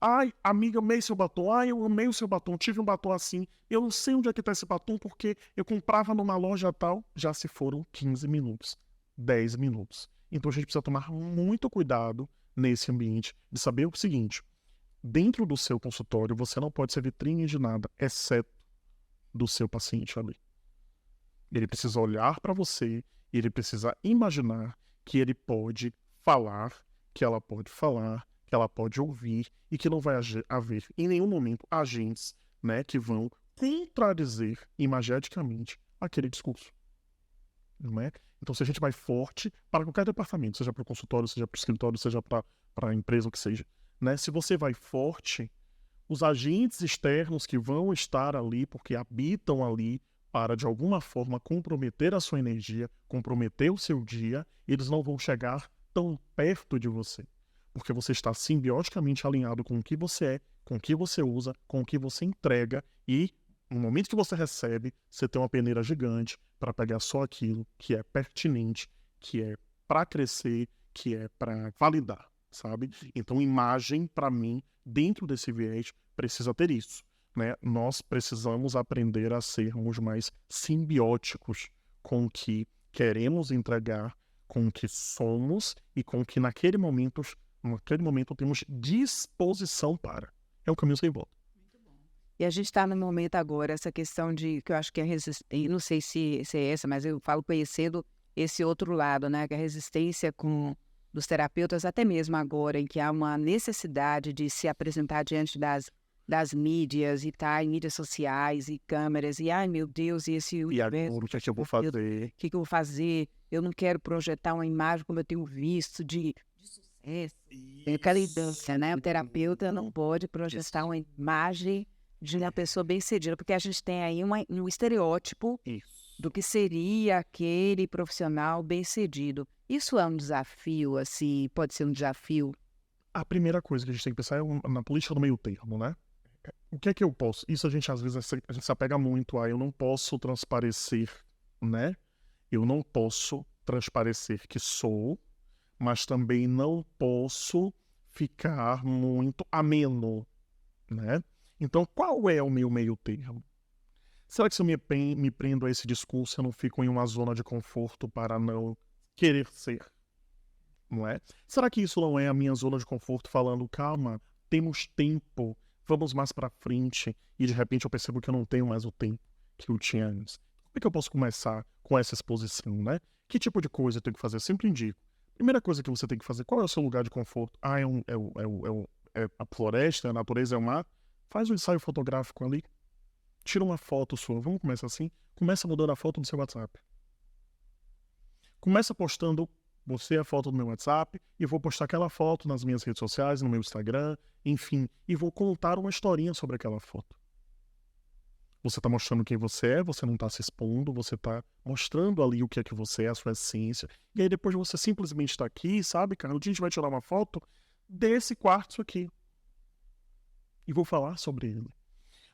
Ai, amiga, amei seu batom. Ai, eu amei o seu batom, tive um batom assim. Eu não sei onde é que tá esse batom porque eu comprava numa loja tal. Já se foram 15 minutos, 10 minutos. Então a gente precisa tomar muito cuidado nesse ambiente de saber o seguinte: dentro do seu consultório, você não pode ser vitrine de nada, exceto do seu paciente ali. Ele precisa olhar para você e ele precisa imaginar que ele pode falar, que ela pode falar, que ela pode ouvir e que não vai haver em nenhum momento agentes, né, que vão contradizer imageticamente aquele discurso. Não é? Então, se a gente vai forte para qualquer departamento, seja para o consultório, seja para o escritório, seja para a empresa, o que seja, né? Se você vai forte, os agentes externos que vão estar ali, porque habitam ali, para de alguma forma comprometer a sua energia, comprometer o seu dia, eles não vão chegar tão perto de você. Porque você está simbioticamente alinhado com o que você é, com o que você usa, com o que você entrega e no momento que você recebe, você tem uma peneira gigante para pegar só aquilo que é pertinente, que é para crescer, que é para validar, sabe? Então, imagem, para mim, dentro desse viés, precisa ter isso, né? Nós precisamos aprender a sermos mais simbióticos com o que queremos entregar, com o que somos e com o que naquele momento temos disposição para. É o caminho sem volta. E a gente está no momento agora, essa questão de, que eu acho que é resistência, não sei se é essa, mas eu falo conhecendo esse outro lado, né? Que é a resistência dos terapeutas, até mesmo agora, em que há uma necessidade de se apresentar diante das mídias e tá em mídias sociais e câmeras, e ai meu Deus, e esse E agora, o que é que eu vou fazer? O que eu vou fazer? Eu não quero projetar uma imagem como eu tenho visto de sucesso. Tem aquela ideia, né? O terapeuta não pode projetar uma imagem de uma pessoa bem-sucedida, porque a gente tem aí um estereótipo do que seria aquele profissional bem-sucedido. Isso é um desafio, assim, pode ser um desafio? A primeira coisa que a gente tem que pensar é na política do meio termo, né? O que é que eu posso? Isso a gente, às vezes, a gente se apega muito a eu não posso transparecer, né? Eu não posso transparecer que sou, mas também não posso ficar muito ameno, né? Então, qual é o meu meio termo? Será que se eu me prendo a esse discurso, eu não fico em uma zona de conforto para não querer ser? Não é? Será que isso não é a minha zona de conforto falando, calma, temos tempo, vamos mais para frente, e de repente eu percebo que eu não tenho mais o tempo que eu tinha antes? Como é que eu posso começar com essa exposição, né? Que tipo de coisa eu tenho que fazer? Eu sempre indico. Primeira coisa que você tem que fazer, qual é o seu lugar de conforto? Ah, é a floresta, a natureza, é o mar? Faz um ensaio fotográfico ali. Tira uma foto sua. Vamos começar assim? Começa mudando a foto do seu WhatsApp. Começa postando você a foto do meu WhatsApp e vou postar aquela foto nas minhas redes sociais, no meu Instagram, enfim. E vou contar uma historinha sobre aquela foto. Você está mostrando quem você é, você não está se expondo, você está mostrando ali o que é que você é, a sua essência. E aí depois você simplesmente está aqui, sabe, cara? Um dia a gente vai tirar uma foto desse quarto aqui. E vou falar sobre ele.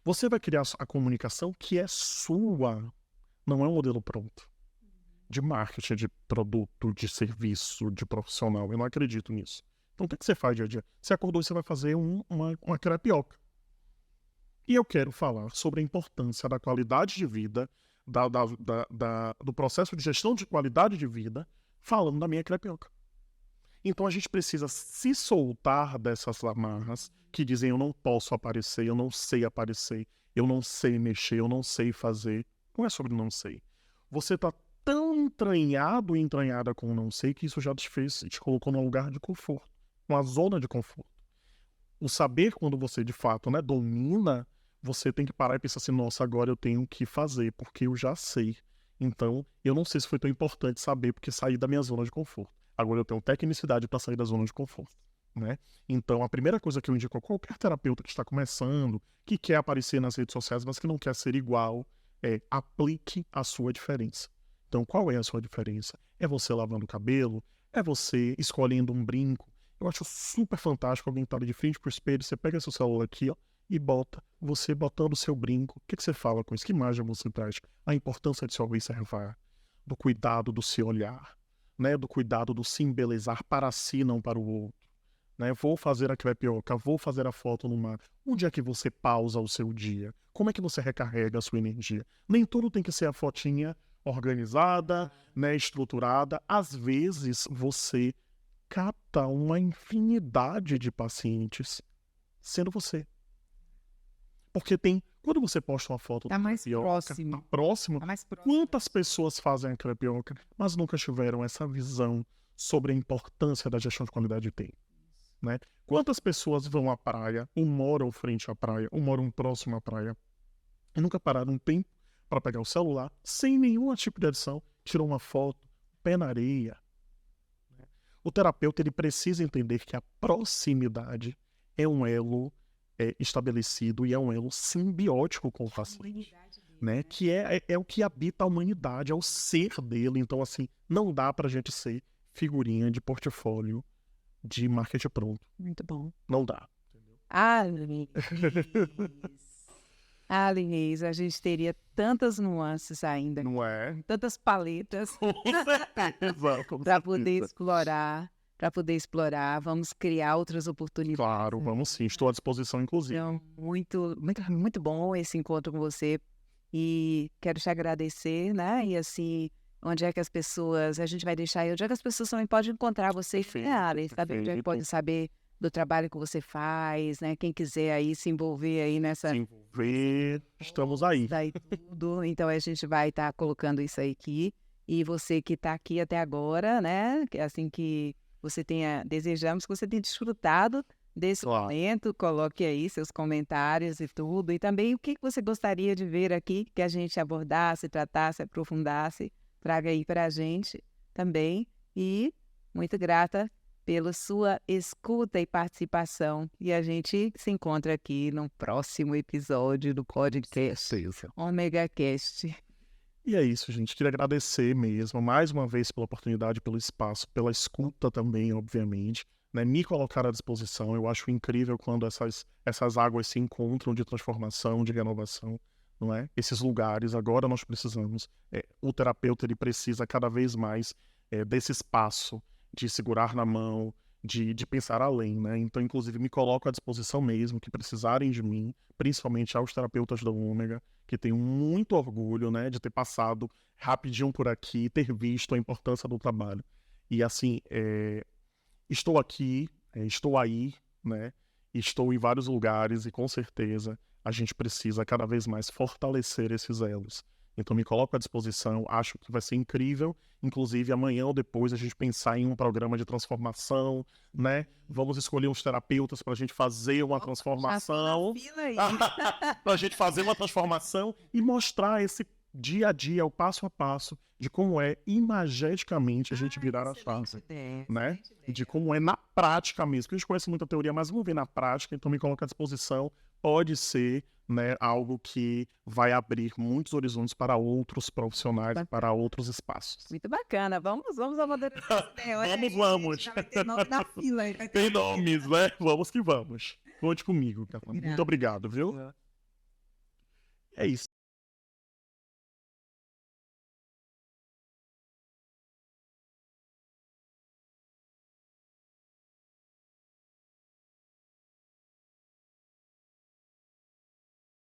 Você vai criar a comunicação que é sua, não é um modelo pronto. De marketing, de produto, de serviço, de profissional. Eu não acredito nisso. Então o que você faz dia a dia? Você acordou e você vai fazer uma crepioca. E eu quero falar sobre a importância da qualidade de vida, do processo de gestão de qualidade de vida, falando da minha crepioca. Então a gente precisa se soltar dessas amarras que dizem eu não posso aparecer, eu não sei aparecer, eu não sei mexer, eu não sei fazer. Não é sobre não sei. Você está tão entranhado e entranhada com o não sei que isso já te colocou num lugar de conforto, uma zona de conforto. O saber, quando você de fato, né, domina, você tem que parar e pensar assim, nossa, agora eu tenho que fazer, porque eu já sei. Então, eu não sei se foi tão importante saber, porque saí da minha zona de conforto. Agora eu tenho tecnicidade para sair da zona de conforto, né? Então, a primeira coisa que eu indico a qualquer terapeuta que está começando, que quer aparecer nas redes sociais, mas que não quer ser igual, é aplique a sua diferença. Então, qual é a sua diferença? É você lavando o cabelo? É você escolhendo um brinco? Eu acho super fantástico alguém estar ali de frente pro espelho, você pega seu celular aqui, ó, e bota, você botando o seu brinco. O que você fala com isso? Que imagem você traz? A importância de se observar, do cuidado do se olhar, né? Do cuidado do se embelezar para si, não para o outro. Né? Vou fazer a crepioca, vou fazer a foto no mar. Onde é que você pausa o seu dia? Como é que você recarrega a sua energia? Nem tudo tem que ser a fotinha organizada, né, estruturada. Às vezes você capta uma infinidade de pacientes sendo você. Porque quando você posta uma foto Tá mais próximo. tá próximo, Tá mais próximo. quantas pessoas fazem a crepioca, mas nunca tiveram essa visão sobre a importância da gestão de qualidade de tempo, né? Quantas pessoas vão à praia, ou moram frente à praia, ou moram próximo à praia, e nunca pararam um tempo para pegar o celular, sem nenhum tipo de adição, tirou uma foto, pé na areia. O terapeuta ele precisa entender que a proximidade é um elo estabelecido e é um elo simbiótico com o paciente, né? Que é o que habita a humanidade, é o ser dele. Então, assim, não dá pra gente ser figurinha de portfólio de marketing pronto. Muito bom. Não dá. Linis, a gente teria tantas nuances ainda, Não é? tantas paletas Com certeza. para poder explorar. Vamos criar outras oportunidades. Claro, vamos sim. Estou à disposição, inclusive. Então, muito bom esse encontro com você e quero te agradecer, né? E assim, onde é que as pessoas, a gente vai deixar aí, onde é que as pessoas também podem encontrar você, sabe? Onde é que pode saber do trabalho que você faz, né? Quem quiser aí se envolver aí nessa... Se envolver, estamos aí. Daí tudo. Então, a gente vai estar colocando isso aí aqui. E você que está aqui até agora, né? Que assim que você desejamos que você tenha desfrutado desse momento. Coloque aí seus comentários e tudo. E também o que você gostaria de ver aqui, que a gente abordasse, tratasse, aprofundasse. Traga aí para a gente também. E muito grata pela sua escuta e participação. E a gente se encontra aqui no próximo episódio do podcast Omega Cast. E é isso, gente. Queria agradecer mesmo, mais uma vez, pela oportunidade, pelo espaço, pela escuta também, obviamente, né? Me colocar à disposição. Eu acho incrível quando essas águas se encontram de transformação, de renovação, não é? Esses lugares, agora nós precisamos. O terapeuta, ele precisa cada vez mais desse espaço de segurar na mão, de pensar além, né? Então, inclusive, me coloco à disposição mesmo, que precisarem de mim, principalmente aos terapeutas da Ômega, que tenho muito orgulho, né, de ter passado rapidinho por aqui, ter visto a importância do trabalho. E, assim, estou aqui, estou aí, né? Estou em vários lugares e, com certeza, a gente precisa cada vez mais fortalecer esses elos. Então, me coloco à disposição, acho que vai ser incrível, inclusive amanhã ou depois a gente pensar em um programa de transformação, né? Vamos escolher uns terapeutas para a gente fazer uma transformação. Para a gente fazer uma transformação e mostrar esse dia a dia, o passo a passo, de como é imageticamente a gente virar a chave, né? E de como é na prática mesmo, porque a gente conhece muita teoria, mas vamos ver na prática, então me coloco à disposição. Pode ser, né, algo que vai abrir muitos horizontes para outros profissionais, para outros espaços. Muito bacana. Vamos amadurecer. Vamos. Já vai ter nome na fila. Tem nomes, né? Vamos que vamos. Conte comigo, Catana. Muito obrigado, viu? É isso.